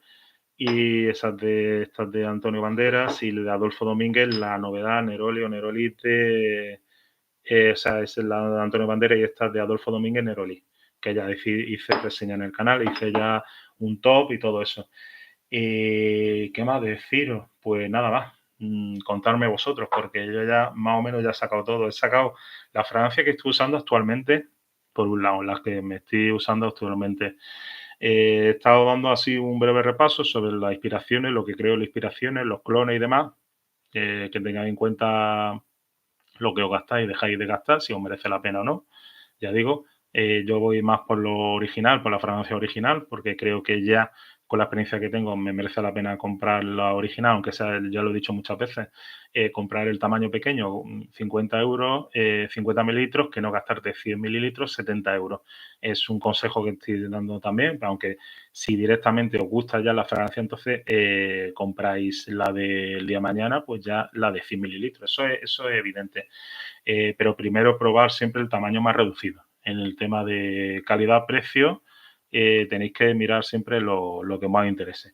y estas de Antonio Banderas y de Adolfo Domínguez, la novedad, Neroli o Nerolite, o sea, es la de Antonio Banderas y estas de Adolfo Domínguez, Neroli, que ya hice reseña en el canal, hice ya un top y todo eso. ¿Qué más deciros? Pues nada más, contarme vosotros, porque yo ya más o menos ya he sacado todo. He sacado la fragancia que estoy usando actualmente, por un lado, las que me estoy usando actualmente. He estado dando así un breve repaso sobre las inspiraciones, lo que creo en las inspiraciones, los clones y demás, que tengáis en cuenta lo que os gastáis y dejáis de gastar, si os merece la pena o no. Ya digo, yo voy más por lo original, por la fragancia original, porque creo que ya con la experiencia que tengo me merece la pena comprar la original, aunque sea, ya lo he dicho muchas veces, comprar el tamaño pequeño, 50 euros, 50 mililitros, que no gastarte 100 mililitros, 70 euros. Es un consejo que estoy dando también, aunque si directamente os gusta ya la fragancia, entonces compráis la del día de mañana, pues ya la de 100 mililitros. Eso es evidente. Pero primero probar siempre el tamaño más reducido. En el tema de calidad-precio tenéis que mirar siempre lo que más os interese.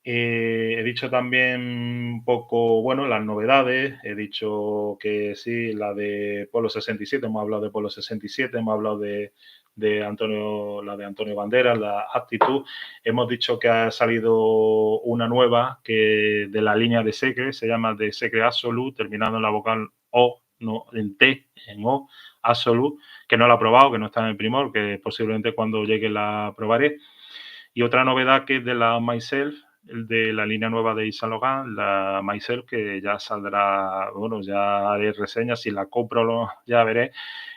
He dicho también un poco, bueno, las novedades. He dicho que sí, la de Polo 67, hemos hablado de Polo 67, hemos hablado de Antonio, la de Antonio Banderas, la Aptitud. Hemos dicho que ha salido una nueva que de la línea de Secret, se llama de Secret Absolute, terminando en la vocal O, no en T, en O, Absolute, que no la he probado, que no está en el Primor, que posiblemente cuando llegue la probaré. Y otra novedad que es de la Myself, el de la línea nueva de Yves Saint Laurent, la Myself, que ya saldrá, bueno, ya haré reseñas, si la compro ya veré.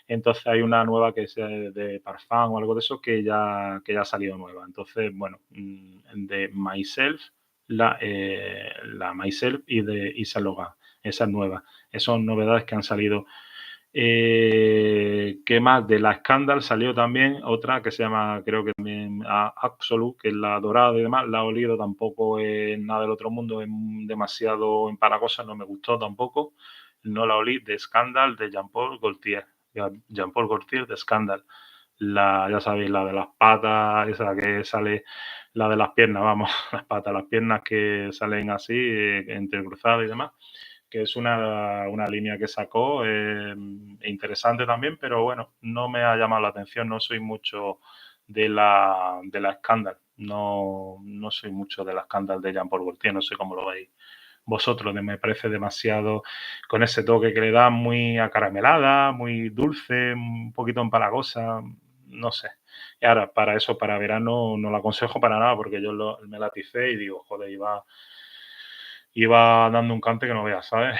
Entonces hay una nueva que es de Parfum o algo de eso que ya ha salido nueva. Entonces, bueno, de Myself, la Myself y de Yves Saint Laurent, esa es nueva. Esas son novedades que han salido. ¿Qué más? De la Scandal salió también otra que se llama, creo que también Absolute, que es la dorada y demás. La he olido, tampoco es nada del otro mundo, es demasiado empalagosa, no me gustó tampoco. No la olí, de Scandal, de Jean-Paul Gaultier. Jean-Paul Gaultier de Scandal. Ya sabéis, la de las patas, esa que sale, la de las piernas, vamos, las patas, las piernas que salen así, entrecruzadas y demás, que es una línea que sacó, interesante también, pero bueno, no me ha llamado la atención, no soy mucho de la Scandal, no soy mucho de la Scandal de Jean-Paul Gaultier, no sé cómo lo veis vosotros, me parece demasiado, con ese toque que le da, muy acaramelada, muy dulce, un poquito empalagosa, no sé. Y ahora, para eso, para verano, no lo aconsejo para nada, porque yo me la aticé y digo, joder, iba dando un cante que no veas, ¿sabes?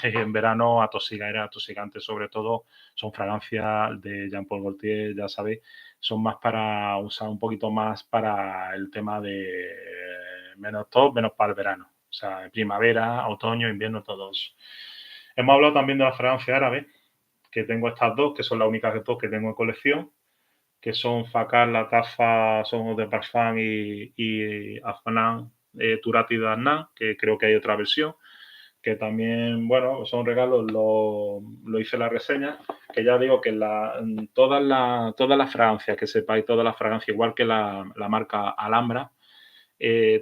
Y en verano era atoxicante, sobre todo son fragancias de Jean-Paul Gaultier, ya sabéis, son más para usar un poquito más para el tema de menos top, menos para el verano. O sea, primavera, otoño, invierno, todos. Hemos hablado también de la fragancia árabe, que tengo estas dos, que son las únicas dos que tengo en colección, que son Fakar, La Tafa, Son de Parfum y Afnan, Turati Darnan, que creo que hay otra versión, que también, bueno, son regalos, lo hice la reseña, que ya digo que todas las fragancias, que sepáis, todas las fragancias, igual que la marca Alhambra,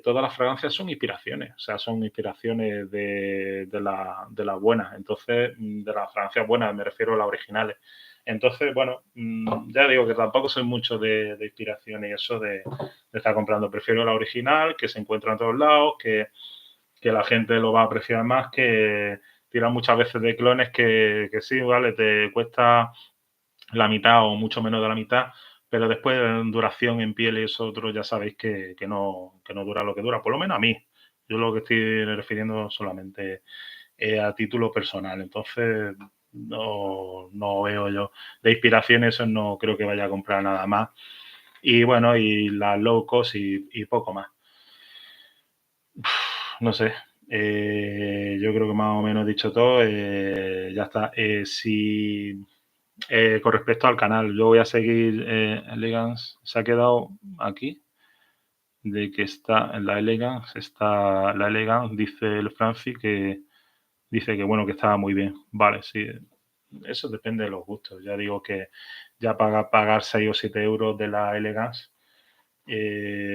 todas las fragancias son inspiraciones, o sea, son inspiraciones de las buenas. Entonces, de las fragancias buenas, me refiero a las originales. Entonces, bueno, ya digo que tampoco soy mucho de inspiración y eso de estar comprando. Prefiero la original, que se encuentra en todos lados, que la gente lo va a apreciar más, que tiran muchas veces de clones que sí, vale, te cuesta la mitad o mucho menos de la mitad, pero después en duración en piel y eso otro ya sabéis que no dura lo que dura, por lo menos a mí. Yo lo que estoy refiriendo solamente a título personal. Entonces, no veo yo. De inspiración, eso no creo que vaya a comprar nada más. Y bueno, y las low cost y poco más. No sé. Yo creo que más o menos he dicho todo. Ya está. Con respecto al canal, yo voy a seguir Elegance. Se ha quedado aquí de que está en la Elegance. Está la Elegance, dice el Franci, que dice que bueno, que estaba muy bien. Vale, sí. Eso depende de los gustos. Ya digo que ya pagar 6 o 7 euros de la Elegance, eh,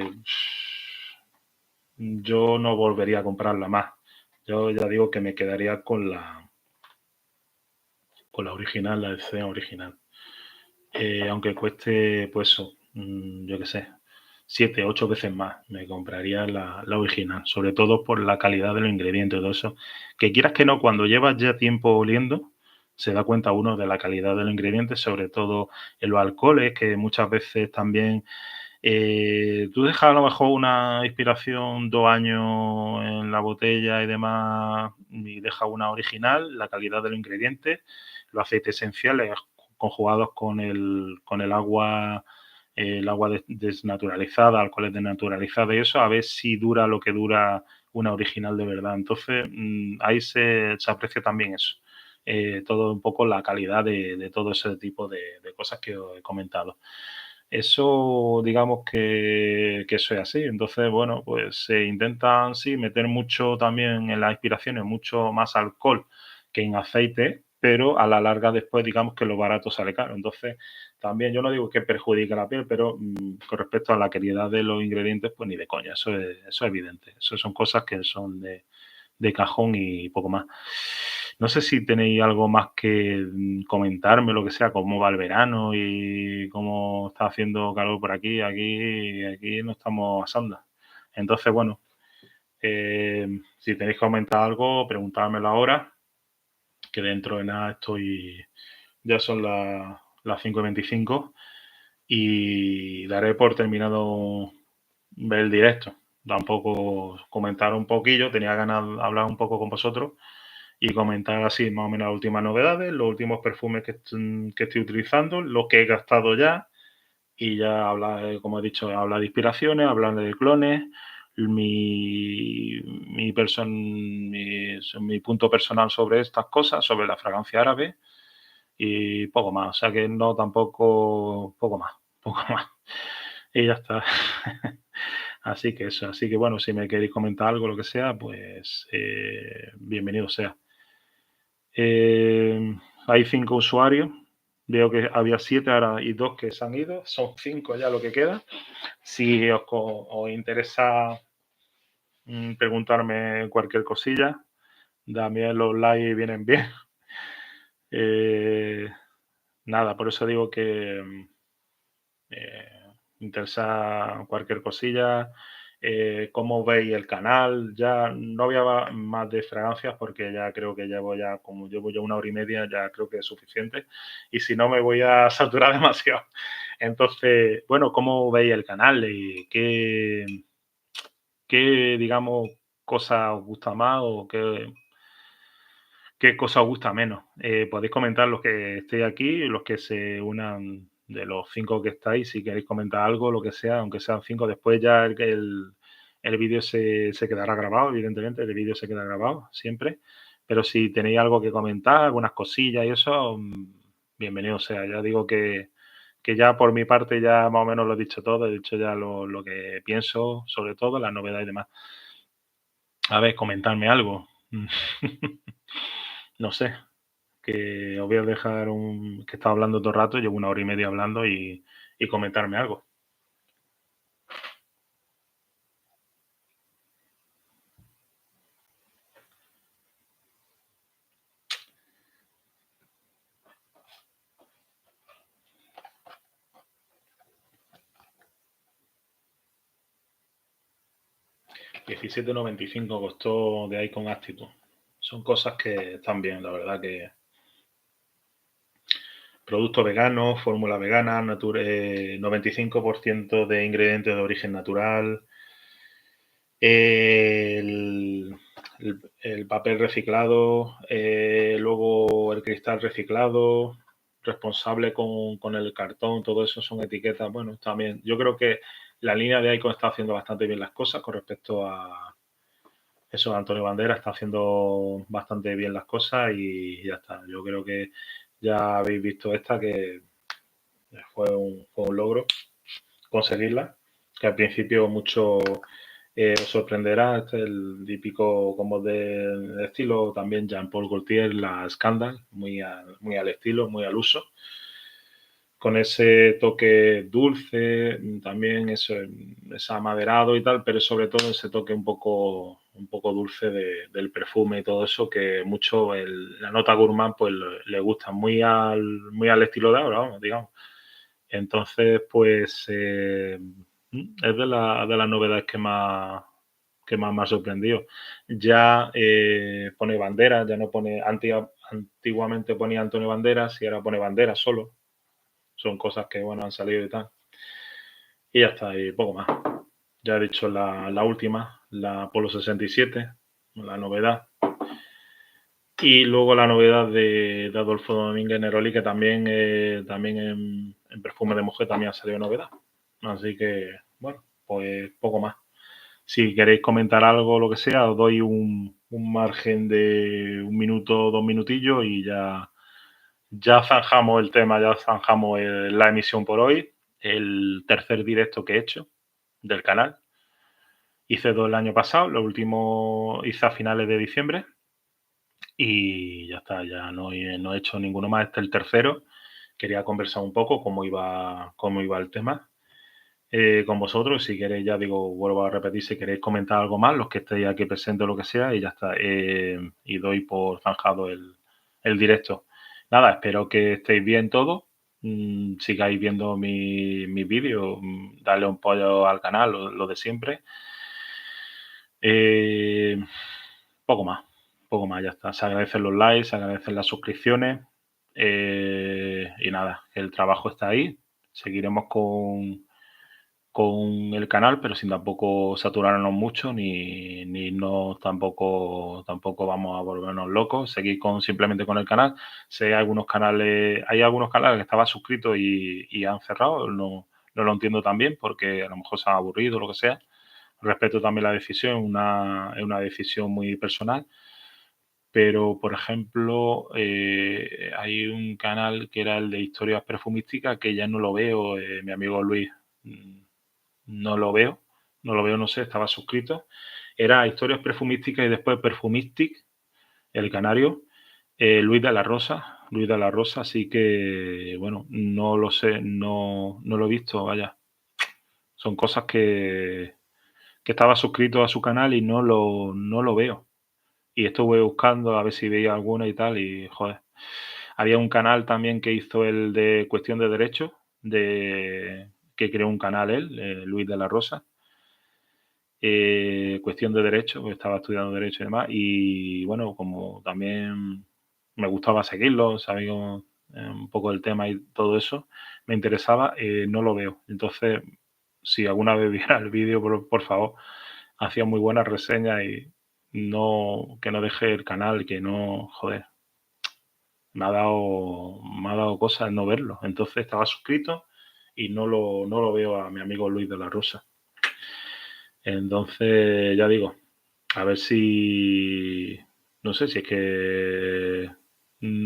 yo no volvería a comprarla más. Yo ya digo que me quedaría con la original, la escena original. Aunque cueste, pues eso, yo qué sé, 7, 8 veces más, me compraría la original, sobre todo por la calidad de los ingredientes, todo eso. Que quieras que no, cuando llevas ya tiempo oliendo, se da cuenta uno de la calidad de los ingredientes, sobre todo en los alcoholes, que muchas veces también tú dejas a lo mejor una inspiración 2 años en la botella y demás, y dejas una original, la calidad de los ingredientes, los aceites esenciales conjugados con el agua desnaturalizada, alcoholes desnaturalizados y eso, a ver si dura lo que dura una original de verdad. Entonces, ahí se aprecia también eso. Todo un poco la calidad de todo ese tipo de cosas que os he comentado. Eso, digamos que eso es así. Entonces, bueno, pues se intentan, sí, meter mucho también en las inspiraciones, mucho más alcohol que en aceite, pero a la larga después, digamos que lo barato sale caro. Entonces, también yo no digo que perjudique la piel, pero con respecto a la calidad de los ingredientes, pues ni de coña, eso es evidente. Eso son cosas que son de cajón y poco más. No sé si tenéis algo más que comentarme, lo que sea, cómo va el verano y cómo está haciendo calor por aquí. Aquí no estamos a sonda. Entonces, bueno, si tenéis que comentar algo, preguntádmelo ahora, que dentro de nada ya son las 5:25 y daré por terminado ver el directo. tampoco comentar un poquillo, tenía ganas de hablar un poco con vosotros y comentar así más o menos las últimas novedades, los últimos perfumes que estoy utilizando, los que he gastado ya y ya hablar, como he dicho, hablar de inspiraciones, hablar de clones, mi punto personal sobre estas cosas, sobre la fragancia árabe y poco más. O sea que no tampoco, poco más, poco más. Y ya está. Así que eso, así que bueno, si me queréis comentar algo, lo que sea, pues bienvenido sea. Hay 5 usuarios. Veo que había 7 ahora y 2 que se han ido. Son 5 ya lo que queda. Si os interesa preguntarme cualquier cosilla, también los likes vienen bien. Eh, nada, por eso digo que interesa cualquier cosilla. ¿Cómo veis el canal? Ya no voy a más de fragancias porque ya creo que como llevo ya 1 hora y media, ya creo que es suficiente. Y si no, me voy a saturar demasiado. Entonces, bueno, ¿cómo veis el canal? ¿Y qué, digamos, cosa os gusta más o qué cosa os gusta menos? Podéis comentar los que estéis aquí y los que se unan de los 5 que estáis, si queréis comentar algo, lo que sea, aunque sean 5, después ya el vídeo se quedará grabado, evidentemente, el vídeo se queda grabado siempre, pero si tenéis algo que comentar, algunas cosillas y eso, bienvenido sea. Ya digo que ya por mi parte ya más o menos lo he dicho todo, he dicho ya lo que pienso sobre todo, las novedades y demás. A ver, comentarme algo. No sé, que os voy a dejar que he estado hablando todo el rato, llevo 1 hora y media hablando y comentarme algo. $17,95 costó de Icon Actitud. Son cosas que están bien, la verdad que producto vegano, fórmula vegana, 95% de ingredientes de origen natural, el papel reciclado, luego el cristal reciclado, responsable con el cartón, todo eso son etiquetas. Bueno, también yo creo que la línea de Icon está haciendo bastante bien las cosas con respecto a eso. Antonio Bandera está haciendo bastante bien las cosas y ya está. Yo creo que ya habéis visto esta que fue un logro conseguirla, que al principio mucho os sorprenderá. Este es el típico como de estilo también Jean-Paul Gaultier, la Scandal, muy al estilo, muy al uso, con ese toque dulce, también eso, es amaderado y tal, pero sobre todo ese toque un poco dulce del perfume y todo eso, que mucho la nota gourmand pues le gusta, muy al estilo de ahora, vamos, digamos. Entonces, pues es de las novedades que más me ha sorprendido. Ya pone bandera, ya no pone, antiguamente ponía Antonio Banderas y ahora pone bandera solo. Son cosas que, bueno, han salido y tal. Y ya está, y poco más. Ya he dicho la última, la Apolo 67, la novedad. Y luego la novedad de Adolfo Domínguez Neroli, que también en perfume de mujer también ha salido novedad. Así que, bueno, pues poco más. Si queréis comentar algo o lo que sea, os doy un margen de 1 minuto, 2 minutillos y ya zanjamos el tema, ya zanjamos la emisión por hoy. El tercer directo que he hecho del canal. Hice 2 el año pasado, lo último hice a finales de diciembre. Y ya está, ya no he hecho ninguno más. Este es el tercero. Quería conversar un poco cómo iba el tema con vosotros. Si queréis, ya digo, vuelvo a repetir, si queréis comentar algo más, los que estéis aquí presentes o lo que sea, y ya está. Y doy por zanjado el directo. Nada, espero que estéis bien todos. Sigáis viendo mis vídeos, darle un pollo al canal, lo de siempre. Eh, poco más, ya está. Se agradecen los likes, se agradecen las suscripciones y nada, el trabajo está ahí. Seguiremos con el canal, pero sin tampoco saturarnos mucho ni no tampoco vamos a volvernos locos, seguir simplemente con el canal. Hay algunos canales que estaba suscrito y han cerrado, no lo entiendo también porque a lo mejor se han aburrido o lo que sea. Respeto también la decisión, es una decisión muy personal. Pero, por ejemplo, hay un canal que era el de historias perfumísticas que ya no lo veo, mi amigo Luis, no lo veo, no sé, estaba suscrito. Era historias perfumísticas y después Perfumistic, el canario, Luis de la Rosa, así que, bueno, no lo sé, no lo he visto, vaya. Son cosas que estaba suscrito a su canal y no lo veo. Y estuve buscando a ver si veía alguna y tal, y joder. Había un canal también que hizo el de Cuestión de Derechos, que creó un canal él, Luis de la Rosa. Cuestión de Derechos, porque estaba estudiando Derecho y demás. Y bueno, como también me gustaba seguirlo, sabía un poco del tema y todo eso, me interesaba, no lo veo. Entonces, si alguna vez viera el vídeo, por favor, hacía muy buenas reseñas y que no deje el canal, que no, joder, me ha dado cosas no verlo. Entonces estaba suscrito y no lo veo a mi amigo Luis de la Rosa. Entonces, ya digo, a ver si, no sé, si es que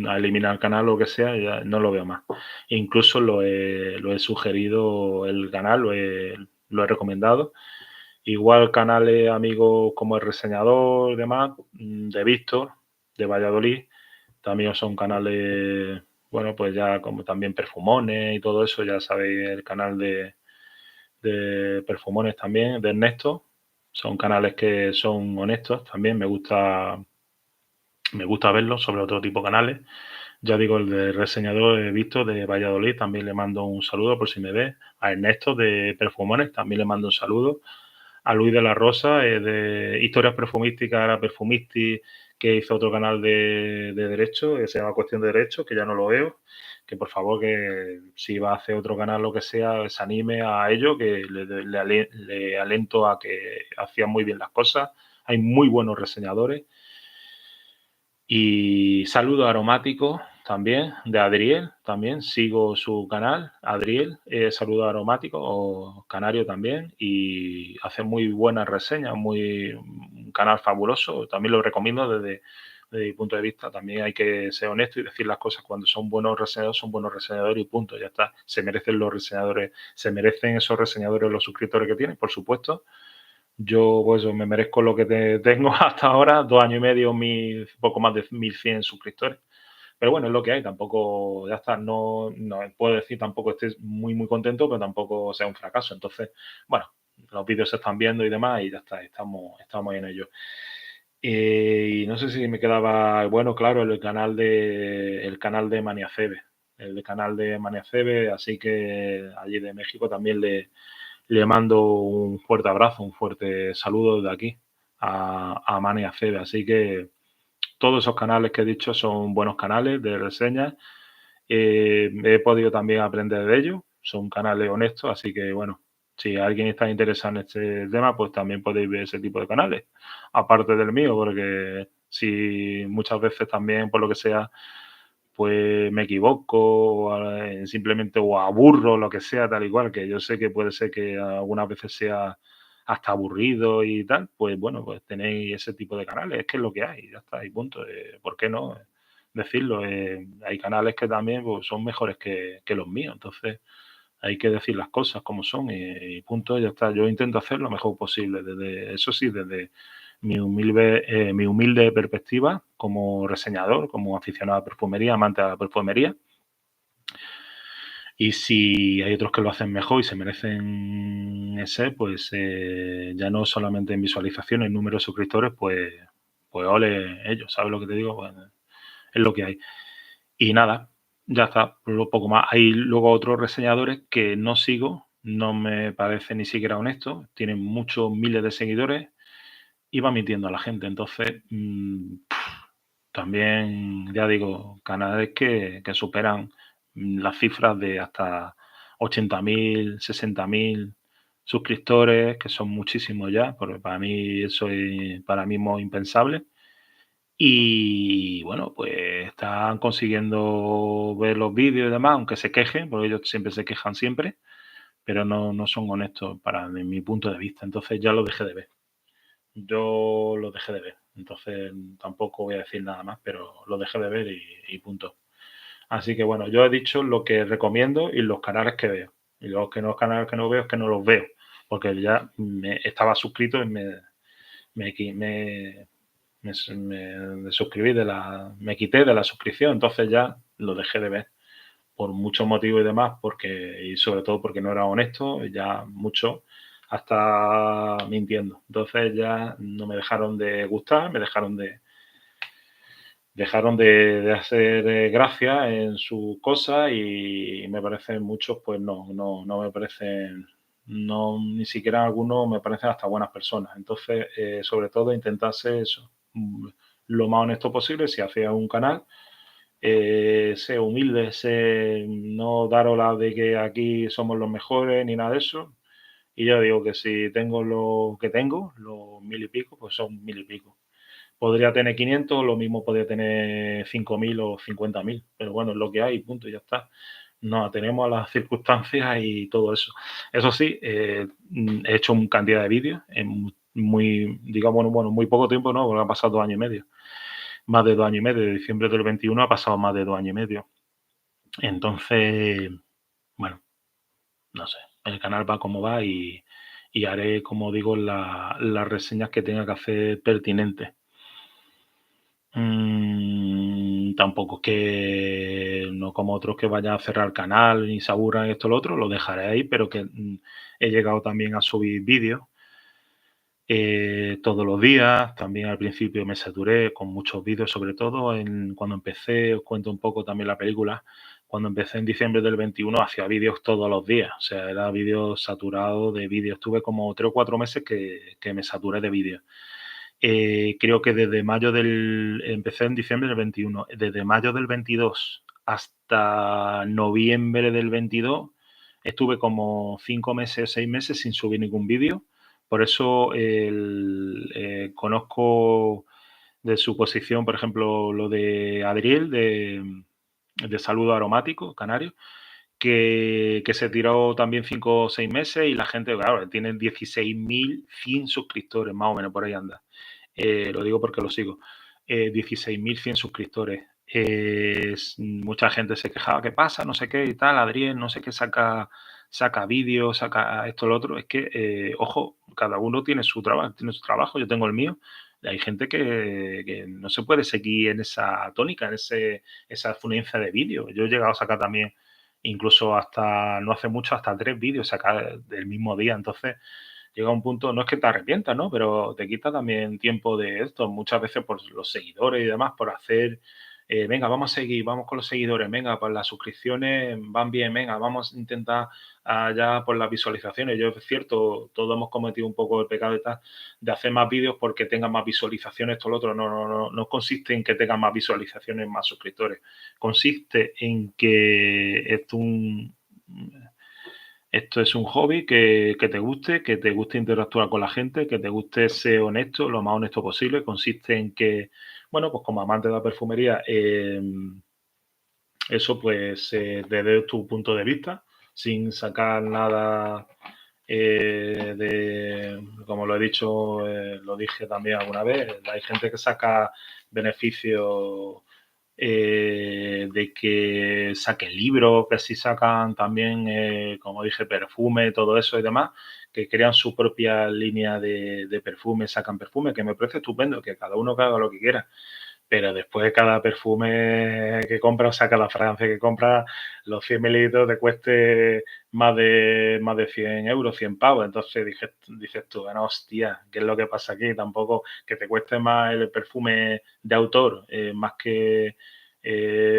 a eliminar el canal o lo que sea, ya no lo veo más. Incluso lo he sugerido el canal, lo he recomendado. Igual canales amigos como El Reseñador, demás, de Víctor, de Valladolid, también son canales, bueno, pues ya como también Perfumones y todo eso, ya sabéis, el canal de Perfumones también, de Ernesto, son canales que son honestos también, me gusta verlos sobre otro tipo de canales. Ya digo, el de Reseñador he visto de Valladolid, también le mando un saludo por si me ve. A Ernesto de Perfumones también le mando un saludo. A Luis de la Rosa, de Historias Perfumísticas, era Perfumisti, que hizo otro canal de Derecho, que se llama Cuestión de Derecho, que ya no lo veo. Que por favor, que si va a hacer otro canal, lo que sea, se anime a ello, que le alento a que hacían muy bien las cosas. Hay muy buenos reseñadores. Y saludo aromático también, de Adriel, también sigo su canal, Adriel, saludo aromático, o canario también, y hace muy buenas reseñas, un canal fabuloso, también lo recomiendo desde mi punto de vista, también hay que ser honesto y decir las cosas cuando son buenos reseñadores y punto, ya está, se merecen los reseñadores, se merecen esos reseñadores los suscriptores que tienen, por supuesto. Yo, pues, me merezco lo que tengo hasta ahora, 2 años y medio, poco más de 1.100 suscriptores. Pero bueno, es lo que hay, tampoco, ya está, no puedo decir tampoco estés muy, muy contento, pero tampoco sea un fracaso. Entonces, bueno, los vídeos se están viendo y demás y ya está, estamos en ello. Y no sé si me quedaba, bueno, claro, el canal de Maniacebe, el canal de Maniacebe, así que allí de México también le mando un fuerte abrazo, un fuerte saludo desde aquí a Mane y a Febe. Así que todos esos canales que he dicho son buenos canales de reseñas. He podido también aprender de ellos. Son canales honestos, así que bueno, si alguien está interesado en este tema, pues también podéis ver ese tipo de canales, aparte del mío, porque si muchas veces también, por lo que sea, pues me equivoco simplemente o aburro, lo que sea, tal y cual, que yo sé que puede ser que algunas veces sea hasta aburrido y tal, pues bueno, pues tenéis ese tipo de canales, es que es lo que hay, ya está, y punto. ¿Por qué no decirlo? Hay canales que también pues, son mejores que los míos, entonces hay que decir las cosas como son y punto, ya está. Yo intento hacer lo mejor posible, eso sí, desde mi humilde perspectiva como reseñador, como aficionado a perfumería, amante a la perfumería. Y si hay otros que lo hacen mejor y se merecen ese, pues ya no solamente en visualizaciones, en número de suscriptores, pues ole ellos, ¿sabes lo que te digo? Pues, es lo que hay. Y nada, ya está, poco más. Hay luego otros reseñadores que no sigo, no me parece ni siquiera honesto, tienen muchos miles de seguidores y va mintiendo a la gente. Entonces, también, ya digo, canales que superan las cifras de hasta 80.000, 60.000 suscriptores, que son muchísimos ya, porque para mí eso es para mí mismo impensable. Y bueno, pues están consiguiendo ver los vídeos y demás, aunque se quejen, porque ellos siempre se quejan siempre, pero no son honestos para de mi punto de vista. Entonces ya lo dejé de ver. Yo lo dejé de ver. Entonces tampoco voy a decir nada más, pero lo dejé de ver y punto. Así que bueno, yo he dicho lo que recomiendo y los canales que veo. Y los canales que no veo es que no los veo, porque ya estaba suscrito y me, qui- me suscribí me quité de la suscripción, entonces ya lo dejé de ver por muchos motivos y demás, y sobre todo porque no era honesto, ya mucho, hasta mintiendo. Entonces ya no me dejaron de gustar, dejaron de hacer gracia en sus cosas y me parecen muchos, pues no me parecen, no, ni siquiera algunos me parecen hasta buenas personas. Entonces, sobre todo, intentarse eso, lo más honesto posible. Si hacía un canal, sé humilde, sé no daros la de que aquí somos los mejores ni nada de eso. Y yo digo que si tengo lo que tengo, los mil y pico, pues son mil y pico. Podría tener 500, lo mismo podría tener 5.000 o 50.000, pero bueno, es lo que hay, punto, y ya está. Nos atenemos a las circunstancias y todo eso. Eso sí, he hecho una cantidad de vídeos en muy, digamos, bueno, muy poco tiempo, ¿no? Porque ha pasado 2 años y medio. Más de 2 años y medio. De diciembre del 21 ha pasado más de 2 años y medio. Entonces, bueno, no sé. El canal va como va y haré, como digo, las reseñas que tenga que hacer pertinentes. Tampoco es que no como otros que vayan a cerrar el canal y se aburran esto o lo otro, lo dejaré ahí, pero que he llegado también a subir vídeos todos los días. También al principio me saturé con muchos vídeos, sobre todo cuando empecé, os cuento un poco también la película. Cuando empecé en diciembre del 21 hacía vídeos todos los días, o sea, era vídeos saturados de vídeos. Tuve como 3 o 4 meses que me saturé de vídeos. Creo que empecé en diciembre del 21, desde mayo del 22 hasta noviembre del 22 estuve como 5 meses, 6 meses sin subir ningún vídeo. Por eso conozco de su posición, por ejemplo, lo de Adriel, de Saludo Aromático, canario, que se tiró también 5 o 6 meses y la gente, claro, tiene 16.100 suscriptores, más o menos, por ahí anda. Lo digo porque lo sigo. 16.100 suscriptores. Mucha gente se quejaba, ¿qué pasa? No sé qué y tal. Adrián, no sé qué, saca vídeos, saca esto, lo otro. Es que, ojo, cada uno tiene su trabajo, yo tengo el mío. Hay gente que no se puede seguir en esa tónica, esa fluencia de vídeos. Yo he llegado a sacar también, incluso hasta no hace mucho, hasta 3 vídeos sacar del mismo día. Entonces, llega un punto, no es que te arrepientas, ¿no? Pero te quita también tiempo de esto, muchas veces por los seguidores y demás, por hacer, venga, vamos a seguir, vamos con los seguidores, venga, pues las suscripciones van bien, venga, vamos a intentar ya por las visualizaciones. Yo, es cierto, todos hemos cometido un poco el pecado de hacer más vídeos porque tengan más visualizaciones, esto, lo otro. No consiste en que tengan más visualizaciones, más suscriptores. Consiste en que esto es un hobby que te guste interactuar con la gente, que te guste ser honesto, lo más honesto posible. Consiste en que, bueno, pues como amante de la perfumería, eso pues desde tu punto de vista, sin sacar nada como lo he dicho, lo dije también alguna vez, hay gente que saca beneficios de que saquen libros, que si sacan también, como dije, perfume, todo eso y demás, que crean su propia línea de perfume, sacan perfume, que me parece estupendo, que cada uno que haga lo que quiera. Pero después de cada perfume que compra o saca la fragancia que compra, los 100 mililitros te cueste más de 100 euros, 100 pavos. Entonces dices tú, bueno, hostia, ¿qué es lo que pasa aquí? Tampoco que te cueste más el perfume de autor, más que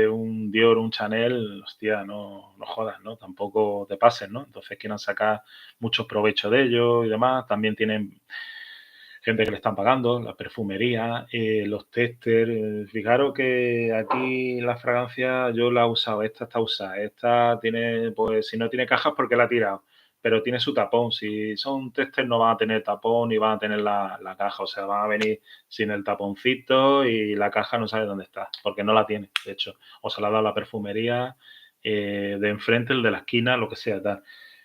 un Dior, un Chanel, hostia, no jodas, ¿no? Tampoco te pases, ¿no? Entonces quieren sacar mucho provecho de ello y demás. También tienen gente que le están pagando, la perfumería, los testers. Fijaros que aquí la fragancia yo la he usado, esta está usada, esta tiene, pues si no tiene cajas, ¿porque la ha tirado? pero tiene su tapón. Si son testers no van a tener tapón ni van a tener la caja, o sea, van a venir sin el taponcito y la caja no sabe dónde está, porque no la tiene, de hecho, o se la ha dado la perfumería de enfrente, el de la esquina, lo que sea, tal.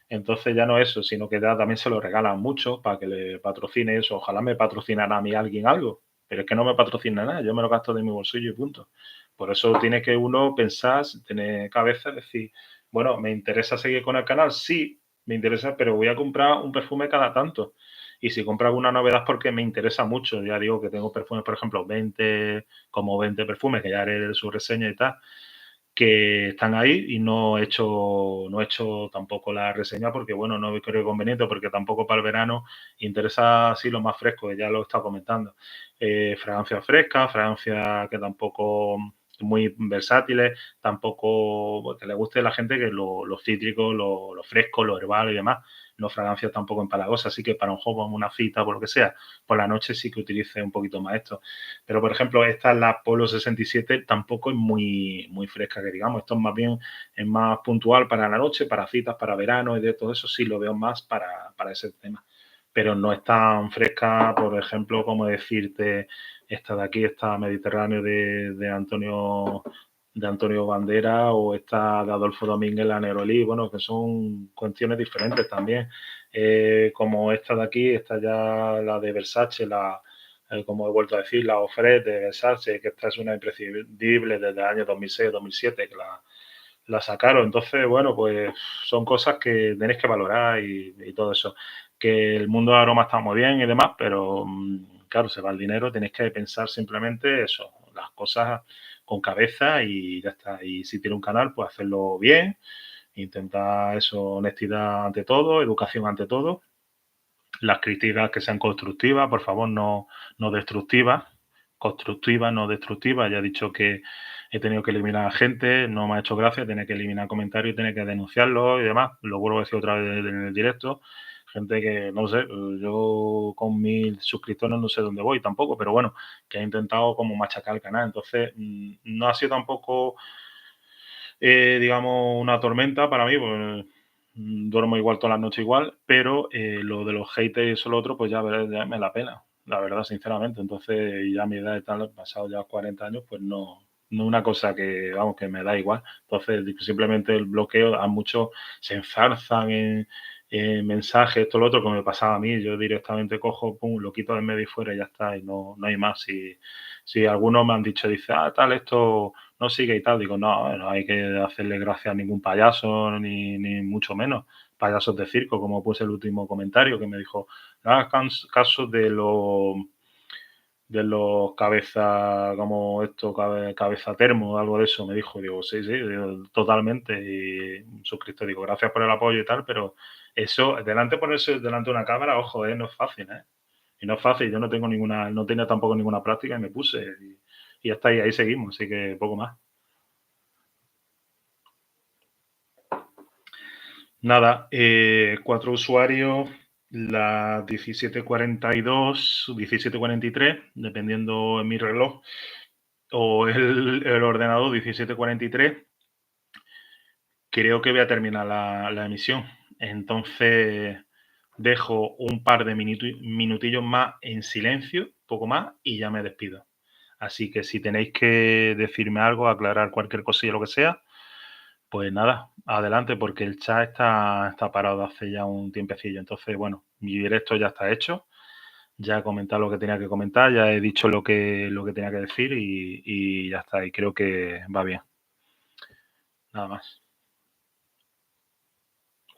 Entonces ya no eso, sino que ya también se lo regalan mucho para que le patrocine eso. Ojalá me patrocinara a mí alguien algo, pero es que no me patrocina nada, yo me lo gasto de mi bolsillo y punto. Por eso tiene que uno pensar, tener cabeza, decir, bueno, ¿me interesa seguir con el canal? Sí, me interesa, pero voy a comprar un perfume cada tanto. Y si compro alguna novedad porque me interesa mucho, ya digo que tengo perfumes, por ejemplo, 20 perfumes, que ya haré su reseña y tal, que están ahí y no he hecho tampoco la reseña porque, bueno, no creo conveniente, porque tampoco para el verano interesa así lo más fresco, que ya lo he estado comentando. Fragancias frescas, fragancias que tampoco muy versátiles, tampoco que le guste a la gente que los cítricos, lo fresco, lo herbal y demás, no fragancias tampoco empalagosas, así que para un joven, una cita, por lo que sea, por la noche sí que utilice un poquito más esto. Pero, por ejemplo, esta, la Polo 67, tampoco es muy, muy fresca, que digamos. Esto es más bien, es más puntual para la noche, para citas, para verano y de todo eso sí lo veo más para ese tema. Pero no es tan fresca, por ejemplo, como decirte esta de aquí, esta Mediterráneo de Antonio Bandera o esta de Adolfo Domínguez, la Nerolí, bueno, que son cuestiones diferentes también. Como esta de aquí, esta ya la de Versace, como he vuelto a decir, la Ofred de Versace, que esta es una imprescindible desde el año 2006-2007 que la sacaron. Entonces, bueno, pues son cosas que tenéis que valorar y todo eso. Que el mundo de aroma está muy bien y demás, pero claro, se va el dinero, tenéis que pensar simplemente eso, las cosas con cabeza y ya está. Y si tiene un canal, pues hacerlo bien, intentar eso, honestidad ante todo, educación ante todo, las críticas que sean constructivas, por favor, no destructivas, constructivas, no destructivas. Ya he dicho que he tenido que eliminar a gente, no me ha hecho gracia, tener que eliminar comentarios, tener que denunciarlos y demás. Lo vuelvo a decir otra vez en el directo. Gente que, no sé, yo con 1000 suscriptores no sé dónde voy tampoco, pero bueno, que ha intentado como machacar el canal. Entonces, no ha sido tampoco digamos, una tormenta para mí, pues duermo igual todas las noches igual, pero lo de los haters y eso lo otro, pues ya me la pena, la verdad, sinceramente. Entonces, ya a mi edad y tal, pasado ya 40 años, pues no es una cosa que, vamos, que me da igual. Entonces, simplemente el bloqueo, a muchos se enzarzan en mensajes, esto, lo otro, como me pasaba a mí. Yo directamente cojo, pum, lo quito del medio y fuera y ya está, y no hay más. Si algunos me han dicho, dice, tal, esto no sigue y tal. Digo, no hay que hacerle gracia a ningún payaso, ni mucho menos. Payasos de circo, como puse el último comentario que me dijo, no hagas caso de los cabeza, como esto, cabeza termo o algo de eso. Me dijo, digo, sí, digo, totalmente. Y un suscriptor, digo, gracias por el apoyo y tal, pero eso, ponerse delante de una cámara, ojo, no es fácil, ¿eh? Y no es fácil, yo no tenía tampoco ninguna práctica y me puse y ya está, y ahí seguimos, así que poco más. Nada, 4 usuarios, las 17:42, 17:43, dependiendo en mi reloj, o el ordenador 17:43, creo que voy a terminar la emisión. Entonces, dejo un par de minutillos más en silencio, poco más, y ya me despido. Así que si tenéis que decirme algo, aclarar cualquier cosilla, lo que sea, pues nada, adelante, porque el chat está parado hace ya un tiempecillo. Entonces, bueno, mi directo ya está hecho. Ya he comentado lo que tenía que comentar, ya he dicho lo que tenía que decir y ya está. Y creo que va bien. Nada más.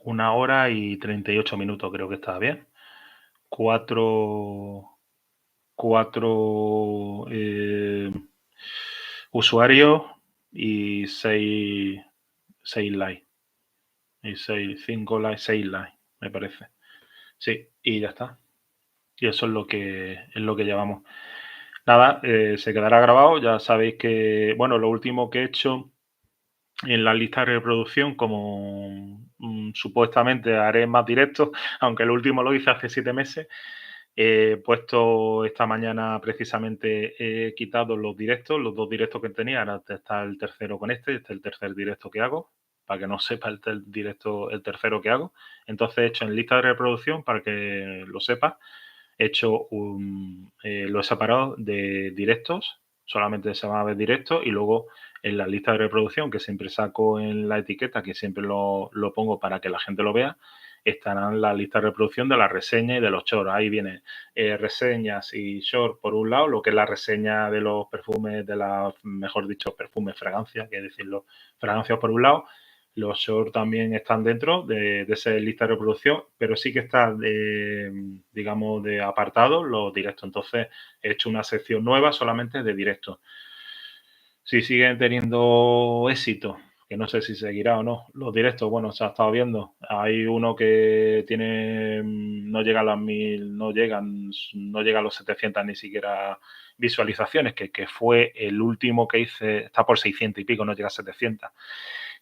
1 hora y 38 minutos, creo que está bien. Cuatro usuarios y seis likes. Y 5 likes, 6 likes, me parece. Sí, y ya está. Y eso es lo que llevamos. Nada, se quedará grabado. Ya sabéis que, bueno, lo último que he hecho en la lista de reproducción, como supuestamente haré más directos, aunque el último lo hice hace 7 meses, he puesto esta mañana precisamente, he quitado los directos, los 2 directos que tenía, ahora está el tercero con este es el tercer directo que hago. para que no sepa el directo, el tercero que hago. Entonces he hecho en lista de reproducción, para que lo sepa, he hecho lo he separado de directos, solamente se van a ver directos, y luego en la lista de reproducción, que siempre saco en la etiqueta, que siempre lo pongo para que la gente lo vea, estarán la lista de reproducción de la reseña y de los shorts. Ahí viene reseñas y shorts por un lado, lo que es la reseña de los perfumes, mejor dicho, perfumes, fragancias, que decirlo, fragancias por un lado. Los shorts también están dentro de esa lista de reproducción, pero sí que está, digamos, de apartado los directos. Entonces, he hecho una sección nueva solamente de directos. Si siguen teniendo éxito, que no sé si seguirá o no, los directos, bueno, se ha estado viendo. Hay uno que tiene, no llega a las 1000, no llega a los 700 ni siquiera visualizaciones, que fue el último que hice, está por 600 y pico, no llega a 700,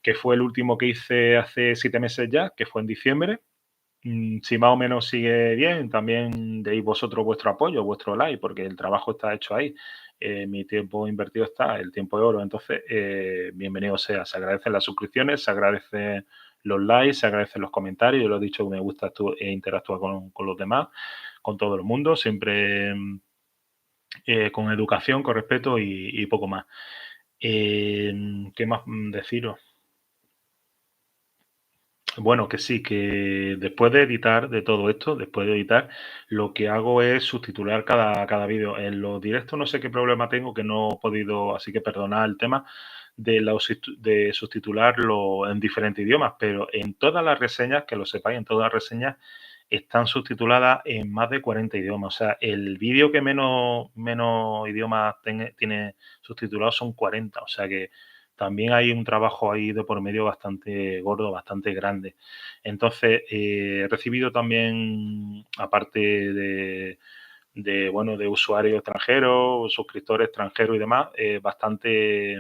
que fue el último que hice hace 7 meses ya, que fue en diciembre. Si más o menos sigue bien, también deis vosotros vuestro apoyo, vuestro like, porque el trabajo está hecho ahí. Mi tiempo invertido está, el tiempo de oro. Entonces, bienvenido sea. Se agradecen las suscripciones, se agradecen los likes, se agradecen los comentarios. Yo lo he dicho, me gusta interactuar con los demás, con todo el mundo, siempre con educación, con respeto y poco más. ¿Qué más deciros? Bueno, que sí, que después de editar de todo esto, después de editar, lo que hago es subtitular cada vídeo. En los directos no sé qué problema tengo, que no he podido, así que perdonad el tema de subtitularlo en diferentes idiomas, pero en todas las reseñas, que lo sepáis, en todas las reseñas están subtituladas en más de 40 idiomas. O sea, el vídeo que menos idiomas tiene subtitulados son 40. O sea que también hay un trabajo ahí de por medio bastante gordo, bastante grande. Entonces, he recibido también, aparte de usuarios extranjeros, suscriptores extranjeros y demás, bastantes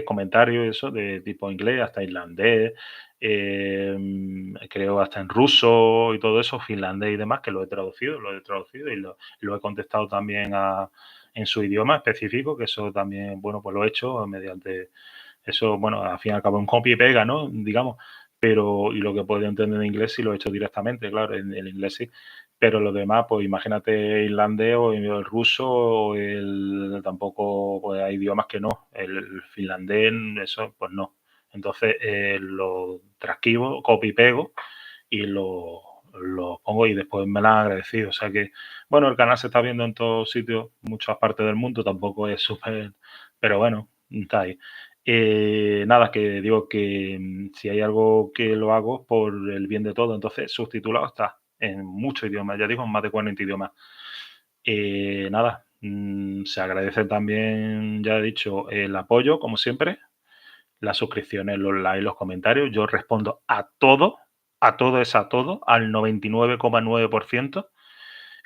comentarios, eso, de tipo inglés, hasta irlandés, creo hasta en ruso y todo eso, finlandés y demás, que lo he traducido y lo he contestado también en su idioma específico, que eso también, bueno, pues lo he hecho mediante eso, bueno, al fin y al cabo un copy y pega, ¿no? Digamos, pero y lo que puedo entender en inglés sí lo he hecho directamente, claro, en el inglés sí. Pero los demás, pues imagínate irlandés o el ruso o tampoco, pues hay idiomas que no. El finlandés, eso, pues no. Entonces lo transcribo, copy y pego y lo pongo y después me lo han agradecido. O sea que, bueno, el canal se está viendo en todos sitios, muchas partes del mundo, tampoco es súper, pero bueno, está ahí. Nada, que digo que si hay algo que lo hago por el bien de todo, entonces subtitulado está en muchos idiomas, ya digo, en más de 40 idiomas. Nada, se agradece también, ya he dicho, el apoyo, como siempre, las suscripciones, los likes, los comentarios. Yo respondo a todo, al 99,9%,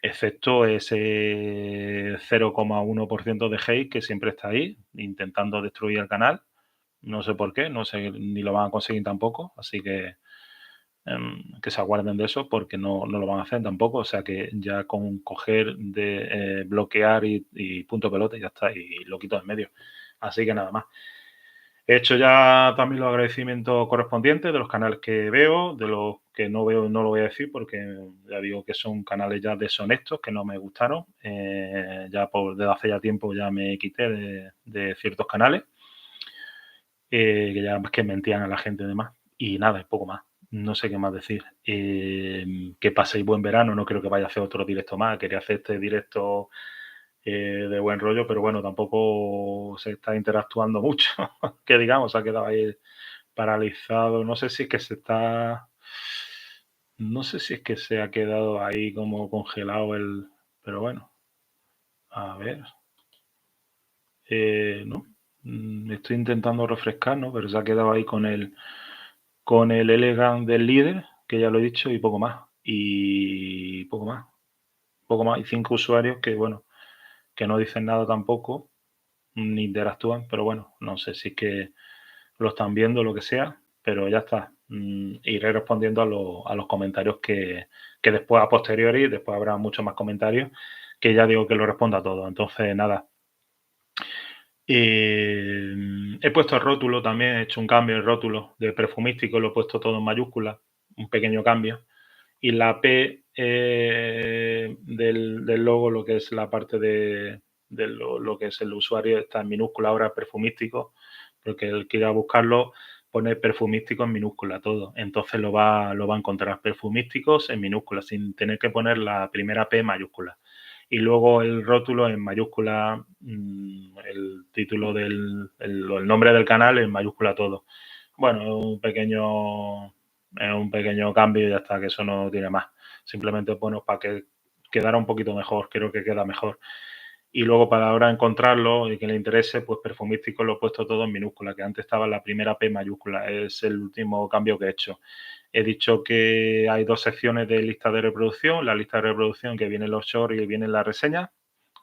excepto ese 0,1% de hate que siempre está ahí, intentando destruir el canal. No sé por qué, no sé ni lo van a conseguir tampoco, así que se aguarden de eso porque no lo van a hacer tampoco. O sea que ya con coger de bloquear y punto pelota ya está, y lo quito en medio. Así que nada más. He hecho ya también los agradecimientos correspondientes de los canales que veo, de los que no veo no lo voy a decir porque ya digo que son canales ya deshonestos, que no me gustaron. Ya desde hace ya tiempo ya me quité de ciertos canales, que ya que mentían a la gente y demás. Y nada, es poco más. No sé qué más decir. Que paséis buen verano, no creo que vaya a hacer otro directo más. Quería hacer este directo de buen rollo, pero bueno, tampoco se está interactuando mucho, que digamos, se ha quedado ahí paralizado. No sé si es que se ha quedado ahí como congelado pero bueno, a ver, no, estoy intentando refrescar, ¿no? Pero se ha quedado ahí con el Elegant del líder, que ya lo he dicho, y poco más, y 5 usuarios que, bueno, que no dicen nada tampoco, ni interactúan, pero bueno, no sé si es que lo están viendo o lo que sea, pero ya está. Iré respondiendo a los comentarios que después, a posteriori, después habrá muchos más comentarios, que ya digo que lo respondo a todos. Entonces, nada. He puesto el rótulo también, he hecho un cambio el rótulo de perfumístico, lo he puesto todo en mayúscula, un pequeño cambio. Y la P del logo, lo que es la parte de lo que es el usuario, está en minúscula ahora, perfumístico, porque el que quiera buscarlo pone perfumístico en minúscula todo. Entonces lo va a encontrar perfumísticos en minúscula, sin tener que poner la primera P mayúscula. Y luego el rótulo en mayúscula, el título el nombre del canal en mayúscula todo. Bueno, un pequeño cambio y ya está, que eso no tiene más. Simplemente, bueno, para que quedara un poquito mejor, creo que queda mejor. Y luego para ahora encontrarlo y que le interese, pues perfumístico lo he puesto todo en minúscula, que antes estaba la primera P mayúscula. Es el último cambio que he hecho. He dicho que hay 2 secciones de lista de reproducción. La lista de reproducción que viene en los shorts y viene en la reseña,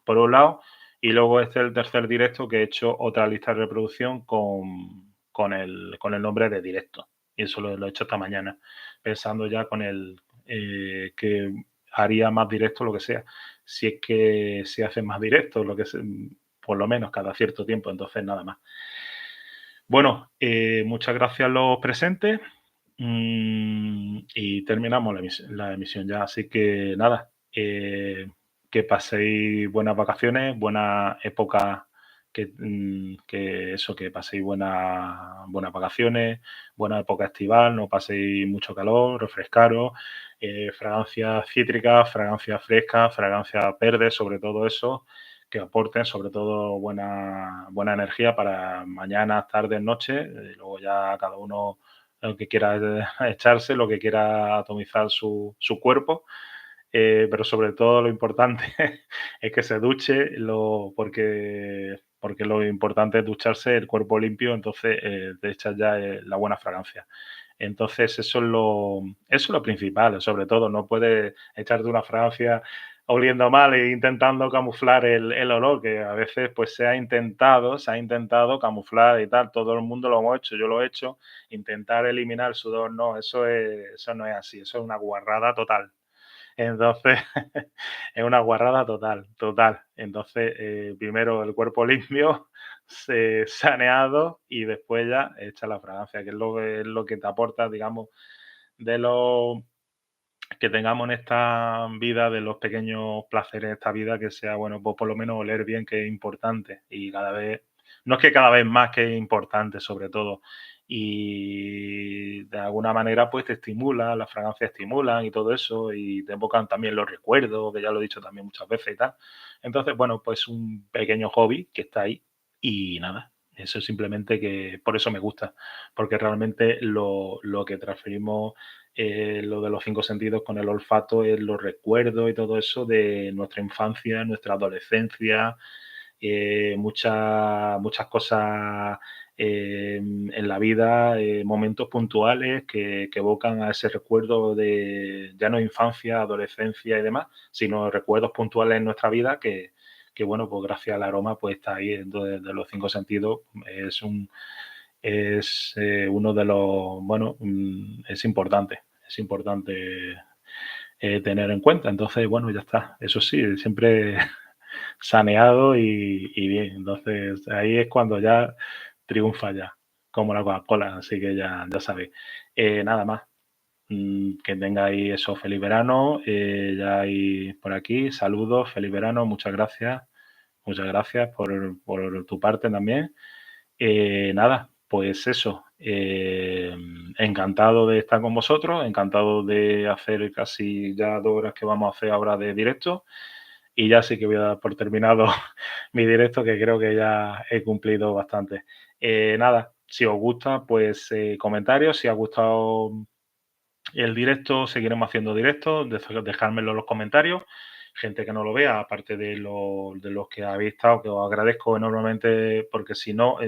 por un lado. Y luego este es el tercer directo que he hecho otra lista de reproducción con el nombre de directo. Y eso lo he hecho esta mañana, pensando ya con que haría más directo lo que sea. Si es que se hacen más directos, por lo menos cada cierto tiempo, entonces nada más. Bueno, muchas gracias a los presentes. Y terminamos la emisión ya. Así que nada, que paséis buenas vacaciones, buena época, que paséis buenas vacaciones, buena época estival, no paséis mucho calor, refrescaros, fragancias cítricas, fragancias frescas, fragancias verdes, sobre todo eso, que aporten sobre todo buena energía para mañana, tarde, noche, y luego ya cada uno lo que quiera echarse, lo que quiera atomizar su cuerpo, pero sobre todo lo importante es que se duche, porque lo importante es ducharse, el cuerpo limpio, entonces te echas ya la buena fragancia. Entonces eso es lo principal, sobre todo, no puedes echarte una fragancia oliendo mal e intentando camuflar el olor, que a veces pues se ha intentado camuflar y tal, todo el mundo lo hemos hecho, yo lo he hecho, intentar eliminar el sudor, no, eso no es así, eso es una guarrada total. Entonces, es una guarrada total, total. Entonces, primero el cuerpo limpio, saneado y después ya echa la fragancia, que es lo que te aporta, digamos, de lo que tengamos en esta vida, de los pequeños placeres de esta vida, que sea, bueno, pues por lo menos oler bien, que es importante. Y cada vez, no es que cada vez más, que es importante sobre todo. Y de alguna manera, pues te estimula, las fragancias estimulan y todo eso, y te evocan también los recuerdos, que ya lo he dicho también muchas veces y tal. Entonces, bueno, pues un pequeño hobby que está ahí y nada. Eso es simplemente que por eso me gusta, porque realmente lo que transferimos lo de los 5 sentidos con el olfato es los recuerdos y todo eso de nuestra infancia, nuestra adolescencia, muchas cosas en la vida, momentos puntuales que evocan a ese recuerdo de ya no infancia, adolescencia y demás, sino recuerdos puntuales en nuestra vida que bueno, pues gracias al aroma, pues está ahí de los 5 sentidos. Es uno de los, bueno, es importante tener en cuenta. Entonces, bueno, ya está. Eso sí, siempre saneado y bien. Entonces, ahí es cuando ya triunfa ya, como la Coca-Cola. Así que ya sabéis. Nada más. Que tengáis eso, feliz verano. Ya hay por aquí, saludos, feliz verano, muchas gracias. Muchas gracias por tu parte también. Nada, pues eso. Encantado de estar con vosotros, encantado de hacer casi ya 2 horas que vamos a hacer ahora de directo. Y ya sí que voy a dar por terminado mi directo, que creo que ya he cumplido bastante. Nada, si os gusta, pues comentarios. Si os ha gustado el directo, seguiremos haciendo directos, dejármelo en los comentarios. Gente que no lo vea, aparte de los que habéis estado, que os agradezco enormemente, porque si no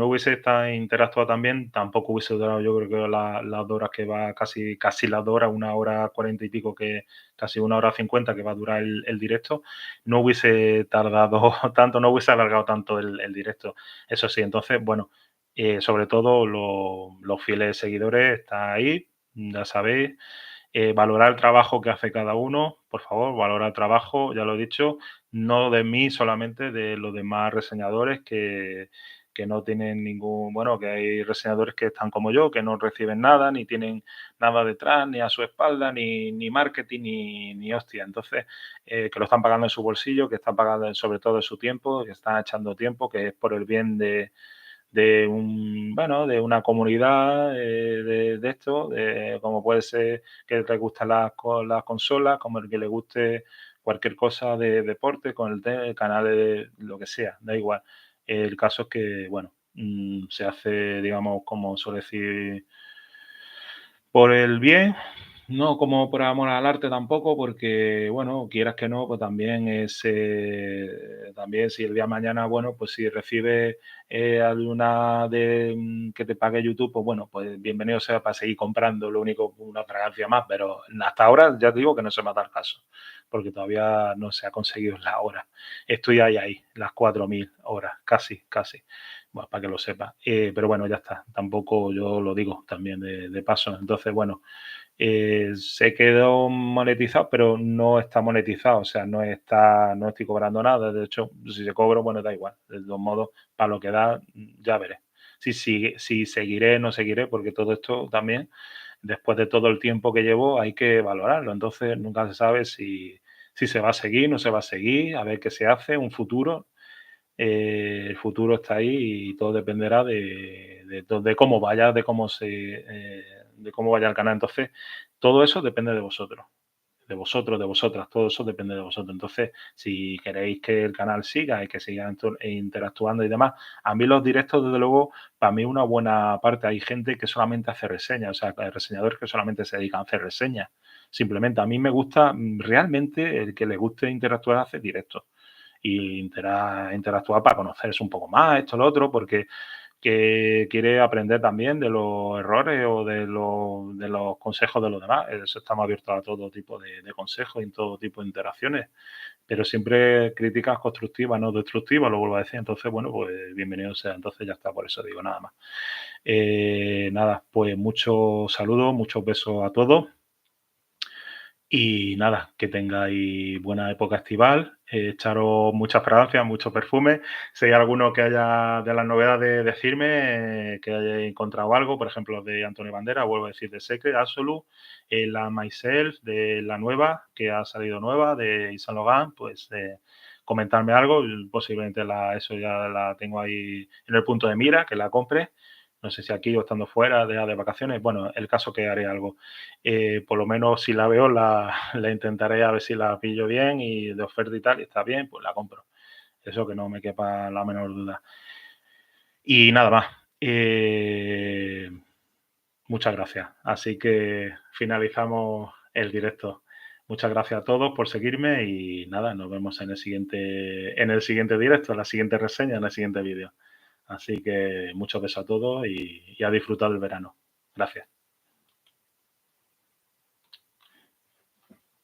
hubiese estado interactuado también, tampoco hubiese durado, yo creo que las 2 horas que va, casi las 2 horas, 1 hora 40 y pico, que casi 1 hora 50 que va a durar el directo, no hubiese tardado tanto, no hubiese alargado tanto el directo. Eso sí, entonces, bueno, sobre todo los fieles seguidores, está ahí, ya sabéis. Valorar el trabajo que hace cada uno, por favor, valorar el trabajo, ya lo he dicho, no de mí solamente, de los demás reseñadores que no tienen ningún, bueno, que hay reseñadores que están como yo, que no reciben nada, ni tienen nada detrás, ni a su espalda, ni marketing, ni hostia. Entonces, que lo están pagando en su bolsillo, que están pagando sobre todo en su tiempo, que están echando tiempo, que es por el bien de un, bueno, de una comunidad de esto, como puede ser que le gustan las consolas, como el que le guste cualquier cosa de deporte, con el canal de lo que sea, da igual. El caso es que, bueno, se hace, digamos, como suele decir, por el bien, no como por amor al arte tampoco, porque, bueno, quieras que no, pues también es, también si el día de mañana, bueno, pues si recibes alguna que te pague YouTube, pues bueno, pues bienvenido sea para seguir comprando, lo único, una fragancia más, pero hasta ahora ya te digo que no se me ha dado el caso, porque todavía no se ha conseguido la hora. Estoy ahí, las 4.000 horas, casi, casi. Bueno, para que lo sepa. Pero bueno, ya está. Tampoco yo lo digo también de paso. Entonces, bueno, se quedó monetizado, pero no está monetizado. O sea, no estoy cobrando nada. De hecho, si se cobro, bueno, da igual. De todos modos, para lo que da, ya veré. Si seguiré, no seguiré, porque todo esto también, después de todo el tiempo que llevo, hay que valorarlo. Entonces, nunca se sabe si se va a seguir, no se va a seguir, a ver qué se hace, un futuro. El futuro está ahí y todo dependerá de cómo vaya, de cómo vaya el canal. Entonces, todo eso depende de vosotros, de vosotras, todo eso depende de vosotros. Entonces, si queréis que el canal siga y que siga interactuando y demás, a mí los directos, desde luego, para mí una buena parte, hay gente que solamente hace reseñas, o sea, hay reseñadores que solamente se dedican a hacer reseñas. Simplemente, a mí me gusta realmente el que le guste interactuar, hacer directos y interactuar para conocerse un poco más, esto, lo otro, porque que quiere aprender también de los errores o de los consejos de los demás. Eso estamos abiertos a todo tipo de consejos y todo tipo de interacciones, pero siempre críticas constructivas, no destructivas, lo vuelvo a decir. Entonces, bueno, pues bienvenido sea. Entonces ya está, por eso digo nada más. Nada, pues muchos saludos, muchos besos a todos. Y nada, que tengáis buena época estival, echaros muchas fragancias, mucho perfume. Si hay alguno que haya de las novedades, decirme que hayáis encontrado algo, por ejemplo, de Antonio Bandera, vuelvo a decir de Secret, Absolute, la Myself, de la nueva, que ha salido nueva, de Yves Saint Laurent, pues comentarme algo, posiblemente eso ya la tengo ahí en el punto de mira, que la compre. No sé si aquí o estando fuera de vacaciones. Bueno, el caso que haré algo. Por lo menos si la veo, la intentaré a ver si la pillo bien y de oferta y tal, y está bien, pues la compro. Eso que no me quepa la menor duda. Y nada más. Muchas gracias. Así que finalizamos el directo. Muchas gracias a todos por seguirme y nada, nos vemos en el siguiente directo, en la siguiente reseña, en el siguiente vídeo. Así que muchos besos a todos y a disfrutar del verano. Gracias.